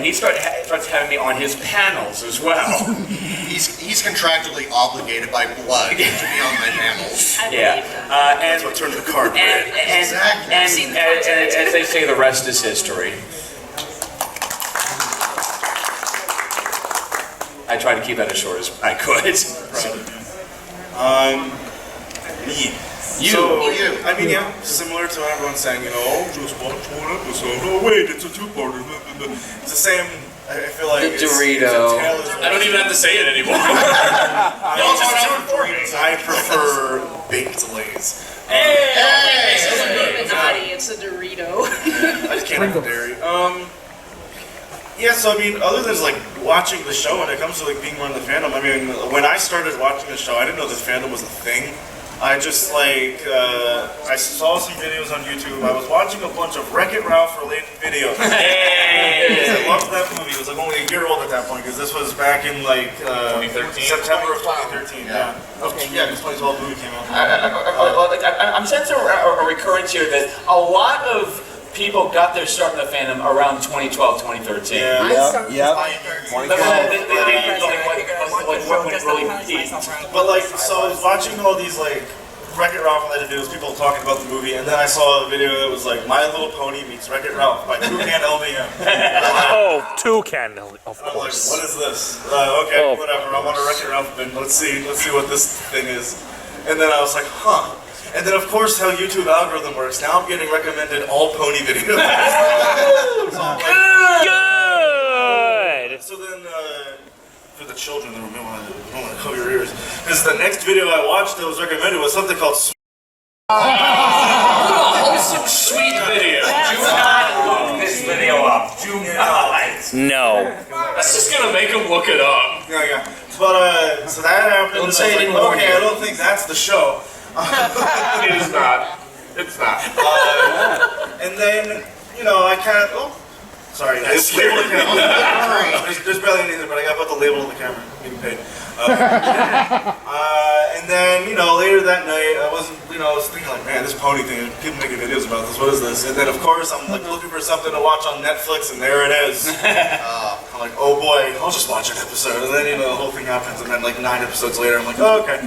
[SPEAKER 19] he starts having me on his panels as well.
[SPEAKER 4] He's contractually obligated by blood to be on my panels.
[SPEAKER 19] Yeah,
[SPEAKER 3] that's what turned the card red.
[SPEAKER 4] Exactly.
[SPEAKER 19] And as they say, the rest is history. I tried to keep that as short as I could.
[SPEAKER 3] Me. I mean, yeah, similar to what everyone's saying, just watch one episode. Oh, wait, it's a two-parter. It's the same, I feel like
[SPEAKER 19] The Dorito.
[SPEAKER 1] I don't even have to say it anymore.
[SPEAKER 3] I prefer baked Lays.
[SPEAKER 15] It's a Dorito.
[SPEAKER 3] I just can't have dairy. Yeah, so I mean, other than watching the show, when it comes to being one of the fandom, I mean, when I started watching the show, I didn't know this fandom was a thing. I just I saw some videos on YouTube. I was watching a bunch of Wreck-It Ralph related videos. I loved that movie. It was only a year old at that point because this was back in
[SPEAKER 19] 2013.
[SPEAKER 3] September of 2013. Yeah. Okay. Yeah, because 2012 movie came out.
[SPEAKER 19] I'm sensing a recurrence here that a lot of people got their start in the fandom around 2012, 2013.
[SPEAKER 3] Yeah. But so I was watching all these Wreck-It Ralph related videos, people talking about the movie, and then I saw a video that was My Little Pony meets Wreck-It Ralph by Toucan LBM.
[SPEAKER 6] Oh, Toucan, of course.
[SPEAKER 3] What is this? Okay, whatever. I'm on a Wreck-It Ralph bin. Let's see what this thing is. And then I was like, huh. And then, of course, how YouTube algorithm works. Now I'm getting recommended all pony videos.
[SPEAKER 6] Good.
[SPEAKER 3] So then, for the children, they don't want to cover your ears. Because the next video I watched that was recommended was something called.
[SPEAKER 19] Wholesome, sweet video. Do not look this video up. Do not.
[SPEAKER 1] No.
[SPEAKER 9] That's just gonna make him look it up.
[SPEAKER 3] Yeah. But so that happened.
[SPEAKER 19] Don't
[SPEAKER 3] and
[SPEAKER 19] say
[SPEAKER 3] I was
[SPEAKER 19] it
[SPEAKER 3] like,
[SPEAKER 19] anymore,
[SPEAKER 3] okay,
[SPEAKER 19] dude.
[SPEAKER 3] I don't think that's the show.
[SPEAKER 19] It is not. It's not.
[SPEAKER 3] And then, I kind of. Oh, sorry. There's label the camera. There's barely anything, but I got to put the label on the camera. I'm getting paid. And then, later that night, I was thinking like, man, this pony thing, people making videos about this, what is this? And then, of course, I'm like looking for something to watch on Netflix, and there it is. I'm like, oh boy, I'll just watch an episode. And then, the whole thing happens, and then like 9 episodes later, I'm like, oh, okay.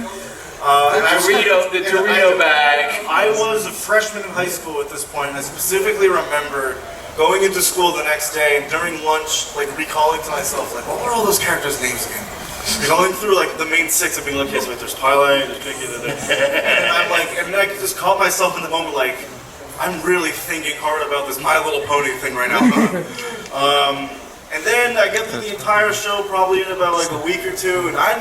[SPEAKER 19] The Dorito bag.
[SPEAKER 3] I was a freshman in high school at this point, and I specifically remember going into school the next day, and during lunch, like recalling to myself, like, what were all those characters' names again? Going through like the main 6 and being like, okay, so wait, there's Twilight, there's Pinky, and I'm like, and I just caught myself in the moment like, I'm really thinking hard about this My Little Pony thing right now. And then I get through the entire show probably in about like a week or two, and I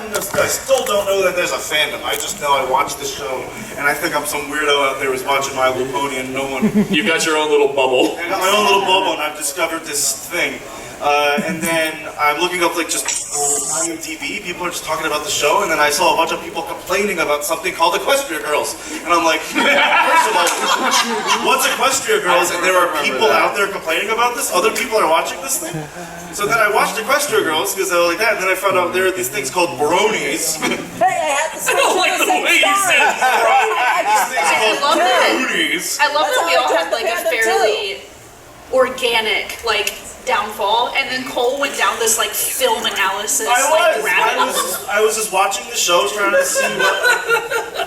[SPEAKER 3] still don't know that there's a fandom. I just know I watched the show, and I think I'm some weirdo out there who's watching My Little Pony, and no one.
[SPEAKER 9] You've got your own little bubble.
[SPEAKER 3] I got my own little bubble, and I've discovered this thing. And then I'm looking up like just IMDb, people are just talking about the show, and then I saw a bunch of people complaining about something called Equestria Girls. And I'm like, first of all, what's Equestria Girls? And there are people out there complaining about this? Other people are watching this thing? So then I watched Equestria Girls, because I was like that, and then I found out there are these things called bronies.
[SPEAKER 11] Hey, I had the same
[SPEAKER 9] way you said
[SPEAKER 15] I love that we all had like a fairly organic downfall, and then Cole went down this film analysis rabbit hole.
[SPEAKER 3] I was just watching the show trying to see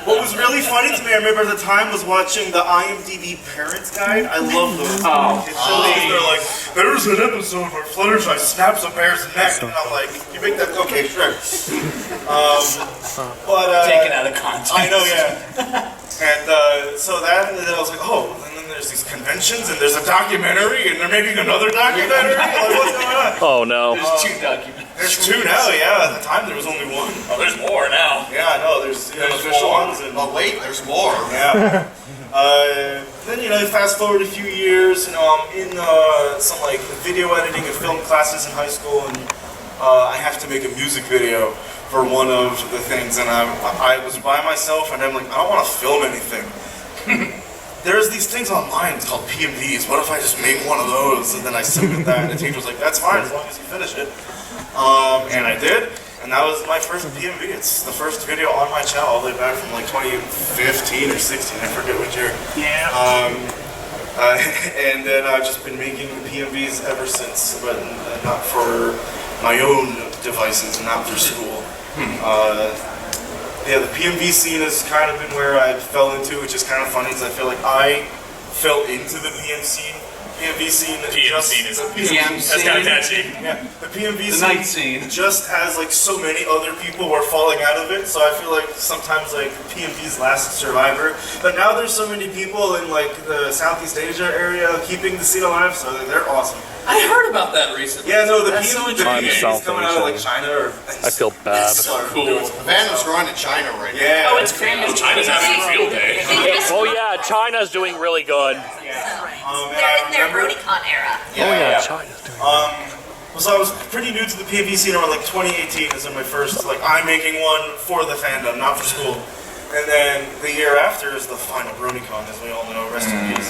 [SPEAKER 3] what was really funny to me. I remember at the time was watching the IMDb Parents Guide. I love those. They're like, there's an episode where Fluttershy snaps a bear's neck, and I'm like, you make that okay, sure. But
[SPEAKER 19] taken out of context.
[SPEAKER 3] I know, yeah. And so that, and then I was like, oh. There's these conventions, and there's a documentary, and they're making another documentary. Like, what's going on?
[SPEAKER 1] Oh no.
[SPEAKER 19] There's 2 documentaries.
[SPEAKER 3] There's 2 now, yeah. At the time, there was only 1.
[SPEAKER 9] Oh, there's more now.
[SPEAKER 3] Yeah, I know. There's official ones. And,
[SPEAKER 4] Oh wait, there's more.
[SPEAKER 3] yeah. Then fast forward a few years. I'm in some video editing and film classes in high school, and I have to make a music video for one of the things, and I was by myself, and I'm like, I don't want to film anything. There's these things online called PMVs. What if I just make one of those and then I submit that? And the teacher was like, that's fine as long as you finish it. And I did, and that was my first PMV. It's the first video on my channel all the way back from 2015 or 16, I forget which year. Yeah. And then I've just been making PMVs ever since, but not for my own devices, not for school. Yeah, the PMV scene has kind of been where I fell into, which is kind of funny because I feel like I fell into the PM scene. PMV scene.
[SPEAKER 9] That's kind of catchy.
[SPEAKER 3] Yeah, the PMV
[SPEAKER 19] The
[SPEAKER 3] scene.
[SPEAKER 19] night scene.
[SPEAKER 3] Just as so many other people were falling out of it, so I feel like sometimes PMV's last survivor. But now there's so many people in the Southeast Asia area keeping the scene alive, so they're awesome.
[SPEAKER 19] I heard about that recently.
[SPEAKER 3] Yeah, no, the
[SPEAKER 19] That's so
[SPEAKER 3] PMV is
[SPEAKER 1] South
[SPEAKER 3] coming out of
[SPEAKER 1] Asian.
[SPEAKER 3] China.
[SPEAKER 1] I feel bad.
[SPEAKER 3] It's so
[SPEAKER 9] Cool.
[SPEAKER 4] The fandom's growing in China right now.
[SPEAKER 3] Yeah.
[SPEAKER 15] Oh, it's crazy.
[SPEAKER 9] China's having a field day.
[SPEAKER 1] Oh yeah, China's doing really good.
[SPEAKER 17] They're in their BronyCon era.
[SPEAKER 1] China's doing
[SPEAKER 3] So I was pretty new to the PMV scene around 2018 is my first I'm making one for the fandom, not for school. And then the year after is the final BronyCon, as we all know. Rest in peace.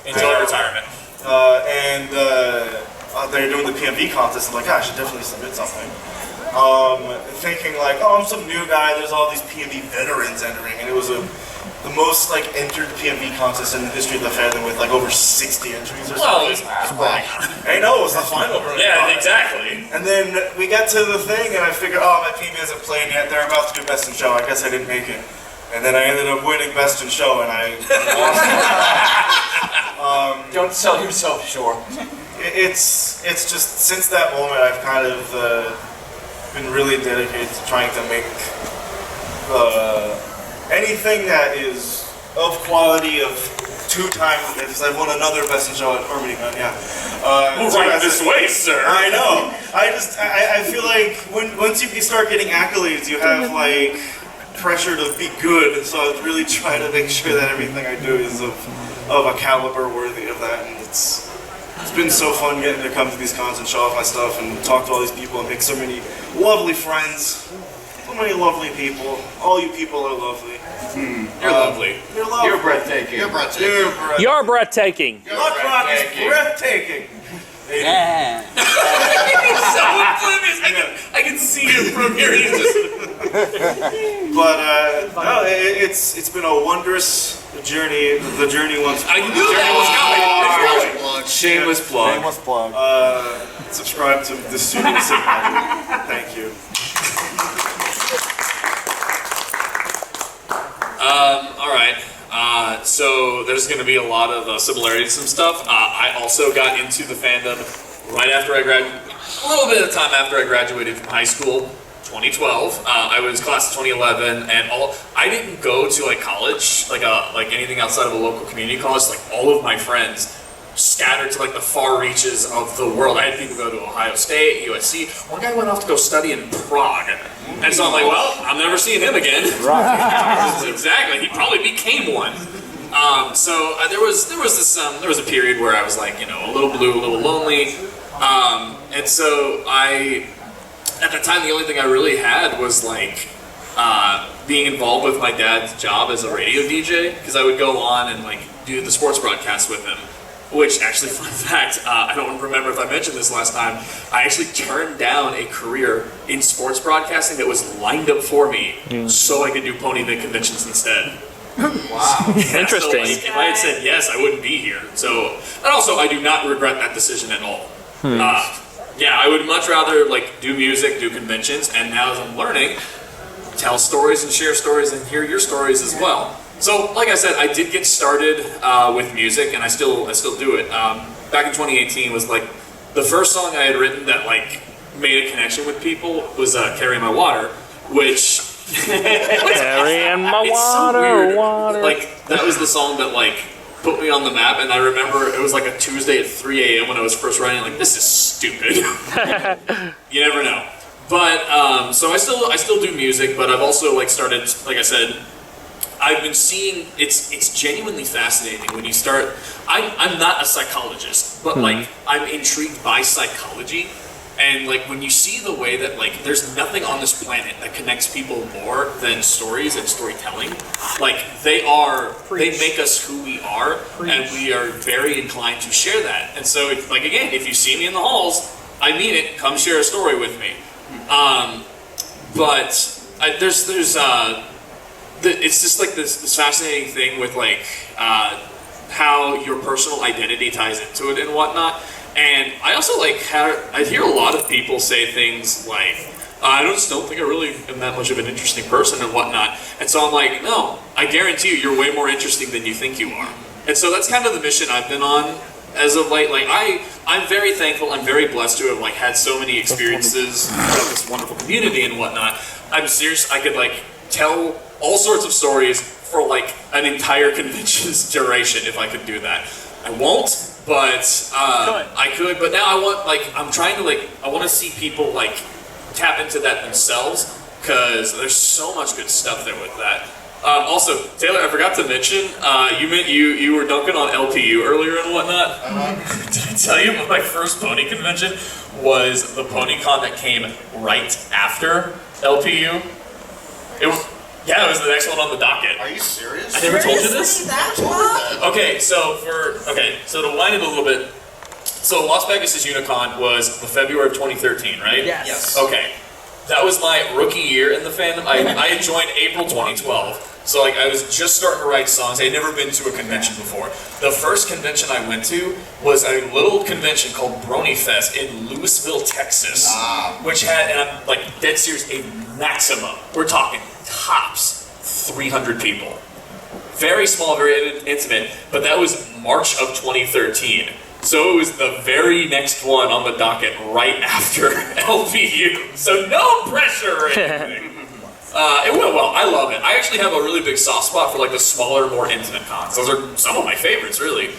[SPEAKER 9] Enjoy retirement.
[SPEAKER 3] And they're doing the PMV contest. I'm like, I should definitely submit something. Thinking I'm some new guy. There's all these PMV veterans entering, and it was the most entered PMV contest in the history of the fandom with over 60 entries or something. I know, it was the final BronyCon.
[SPEAKER 9] Yeah, exactly.
[SPEAKER 3] And then we got to the thing, and I figured, my PMV hasn't played yet. They're about to do Best in Show. I guess I didn't make it. And then I ended up winning Best in Show, and I lost.
[SPEAKER 19] Don't sell yourself short.
[SPEAKER 3] It's just since that moment I've kind of been really dedicated to trying to make anything that is of quality of 2 times because I won another Best in Show at Harmony Con. Yeah.
[SPEAKER 9] Right this way, sir.
[SPEAKER 3] I know. I feel like once you start getting accolades, you have pressure to be good, so I really try to make sure that everything I do is of a caliber worthy of that, and it's It's been so fun getting to come to these cons and show off my stuff and talk to all these people and make so many lovely friends. So many lovely people. All you people are lovely.
[SPEAKER 13] You're lovely.
[SPEAKER 3] You're lovely.
[SPEAKER 14] You're breathtaking.
[SPEAKER 4] You're breathtaking.
[SPEAKER 1] You're breathtaking.
[SPEAKER 3] Luck Rock is breathtaking.
[SPEAKER 2] Yeah.
[SPEAKER 13] He's so oblivious. I can see him from here. He's just.
[SPEAKER 3] But no, it's been a wondrous journey. The journey once.
[SPEAKER 13] I knew that was coming. Shameless plug.
[SPEAKER 10] Shameless plug.
[SPEAKER 3] Subscribe to the Studio Signature. Thank you.
[SPEAKER 1] All right. So there's going to be a lot of similarities and stuff. I also got into the fandom right after I graduated, a little bit of time after I graduated from high school, 2012. I was class of 2011, and I didn't go to like college, like anything outside of a local community college. Like all of my friends scattered to like the far reaches of the world. I had people go to Ohio State, USC. One guy went off to go study in Prague. And so I'm like, well, I'm never seeing him again. Right. Exactly. He probably became one. So there was a period where I was like, a little blue, a little lonely. And so at the time, the only thing I really had was like being involved with my dad's job as a radio DJ, because I would go on and like do the sports broadcast with him. Which actually, fun fact, I don't remember if I mentioned this last time, I actually turned down a career in sports broadcasting that was lined up for me so I could do Pony Vid conventions instead.
[SPEAKER 13] Wow.
[SPEAKER 1] Interesting.
[SPEAKER 13] So, like, if I had said yes, I wouldn't be here. So, and also, I do not regret that decision at all. Yeah, I would much rather like do music, do conventions, and now as I'm learning, tell stories and share stories and hear your stories as well. So, like I said, I did get started with music, and I still do it. Back in 2018 was like the first song I had written that like made a connection with people was "Carry My Water," which
[SPEAKER 1] Carrying my
[SPEAKER 13] it's
[SPEAKER 1] water,
[SPEAKER 13] so weird.
[SPEAKER 1] water.
[SPEAKER 13] Like that was the song that like put me on the map, and I remember it was like a Tuesday at 3 a.m. when I was first writing. Like, this is stupid. You never know. But so I still do music, but I've also like started, like I said. I've been seeing it's genuinely fascinating when you start. I'm not a psychologist, but like I'm intrigued by psychology, and like when you see the way that like there's nothing on this planet that connects people more than stories and storytelling. Like they make us who we are, and we are very inclined to share that. And so it's like again, if you see me in the halls, I mean it. Come share a story with me. It's just like this fascinating thing with like how your personal identity ties into it and whatnot. And I also like I hear a lot of people say things like, I just don't think I really am that much of an interesting person and whatnot. And so I'm like, no, I guarantee you're way more interesting than you think you are. And so that's kind of the mission I've been on as of late. Like I'm very thankful, I'm very blessed to have like had so many experiences with this wonderful community and whatnot. I'm serious, I could like tell all sorts of stories for like an entire convention's duration if I could do that. I won't, but I could. But now I want I'm trying to I want to see people like tap into that themselves, because there's so much good stuff there with that. Also, Taylor, I forgot to mention you were dunking on LPU earlier and whatnot. Did I tell you my first pony convention was the Pony Con that came right after LPU? It was the next one on the docket.
[SPEAKER 4] Are you serious?
[SPEAKER 13] I never told you this? Okay, so to wind it a little bit, so Las Vegas' Unicon was the February of 2013, right?
[SPEAKER 11] Yes.
[SPEAKER 13] Okay, that was my rookie year in the fandom. I had joined April 2012, so like I was just starting to write songs. I had never been to a convention before. The first convention I went to was a little convention called Brony Fest in Louisville, Texas, which had, and I'm like dead serious, a maximum. We're talking tops 300 people. Very small, very intimate, but that was March of 2013. So it was the very next one on the docket right after LPU. So no pressure or anything. It went well. I love it. I actually have a really big soft spot for like the smaller, more intimate cons. Those are some of my favorites, really.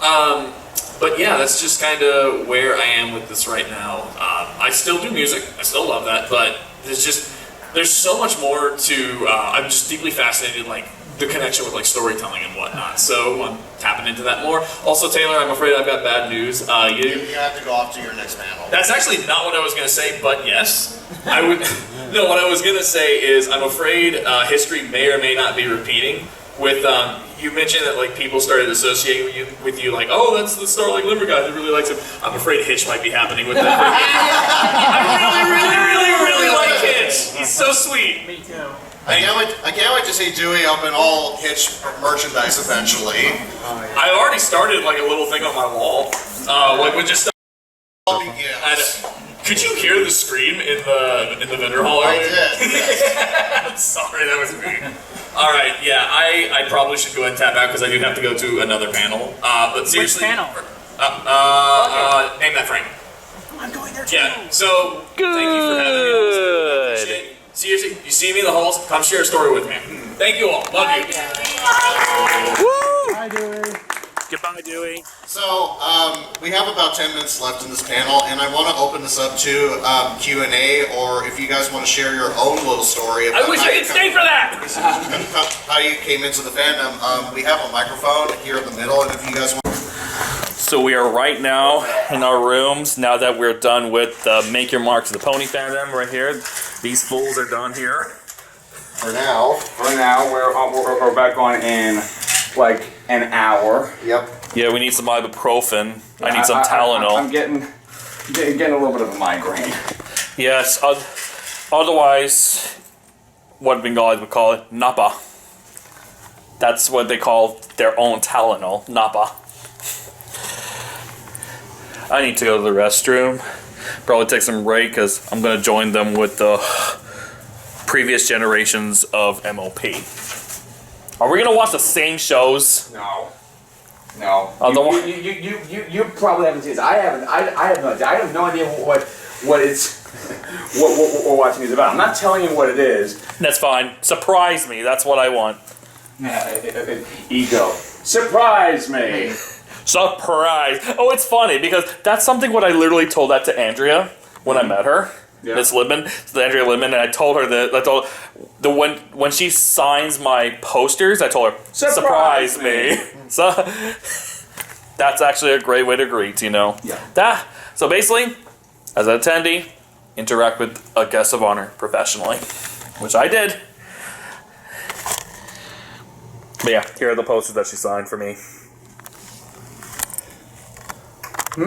[SPEAKER 13] But yeah, that's just kind of where I am with this right now. I still do music. I still love that, but there's so much more to. I'm just deeply fascinated, like
[SPEAKER 1] the connection with like storytelling and whatnot. So I'm tapping into that more. Also, Taylor, I'm afraid I've got bad news.
[SPEAKER 4] You have to go off to your next panel.
[SPEAKER 1] That's actually not what I was going to say, but yes. I would. No, what I was going to say is I'm afraid history may or may not be repeating. With you mentioned that like people started associating with you like, oh, that's the Starlight Limber guy that really likes him. I'm afraid Hitch might be happening with that. I really like Hitch. He's so sweet.
[SPEAKER 4] Me too. I can't wait to see Dewey up in all Hitch merchandise eventually.
[SPEAKER 1] I already started like a little thing on my wall, like with just. Could you hear the scream in the vendor hall earlier?
[SPEAKER 4] I
[SPEAKER 1] did. Sorry, that was me. All right, yeah, I probably should go ahead and tap out because I do have to go to another panel. But seriously,
[SPEAKER 6] which panel?
[SPEAKER 1] Name that frame.
[SPEAKER 6] I'm going there too.
[SPEAKER 1] Yeah. So thank you for having me. Appreciate it. Seriously, you see me in the halls? Come share a story with me. Thank you all. Love you.
[SPEAKER 10] Woo! Hi, Dewey.
[SPEAKER 1] Goodbye, Dewey.
[SPEAKER 4] So, we have about 10 minutes left in this panel, and I want to open this up to Q&A, or if you guys want to share your own little story.
[SPEAKER 1] I wish I could stay for that!
[SPEAKER 4] How you came into the fandom. We have a microphone here in the middle, and if you guys want.
[SPEAKER 1] So we are right now in our rooms, now that we're done with Make Your Mark to the Pony Fandom right here. These fools are done here.
[SPEAKER 2] For now, we're back on in like an hour. Yep.
[SPEAKER 1] Yeah, we need some ibuprofen. I need some Tylenol.
[SPEAKER 2] I'm getting a little bit of a migraine.
[SPEAKER 1] Yes. Otherwise, what Bengalis would call it, Napa. That's what they call their own Tylenol, Napa. I need to go to the restroom. Probably take some break because I'm going to join them with the previous generations of MOP. Are we going to watch the same shows?
[SPEAKER 2] No. You probably haven't seen this. I haven't. I have no idea. I have no idea what it's what we're watching is about. I'm not telling you what it is.
[SPEAKER 1] That's fine. Surprise me. That's what I want.
[SPEAKER 2] Ego. Surprise me.
[SPEAKER 1] Surprise. Oh, it's funny because that's something what I literally told that to Andrea when I met her.
[SPEAKER 2] Yeah.
[SPEAKER 1] Miss Libman, Andrea Libman, and I told her that when she signs my posters, I told her surprise me. So that's actually a great way to greet, you know.
[SPEAKER 2] Yeah.
[SPEAKER 1] So basically, as an attendee, interact with a guest of honor professionally, which I did. But yeah, here are the posters that she signed for me.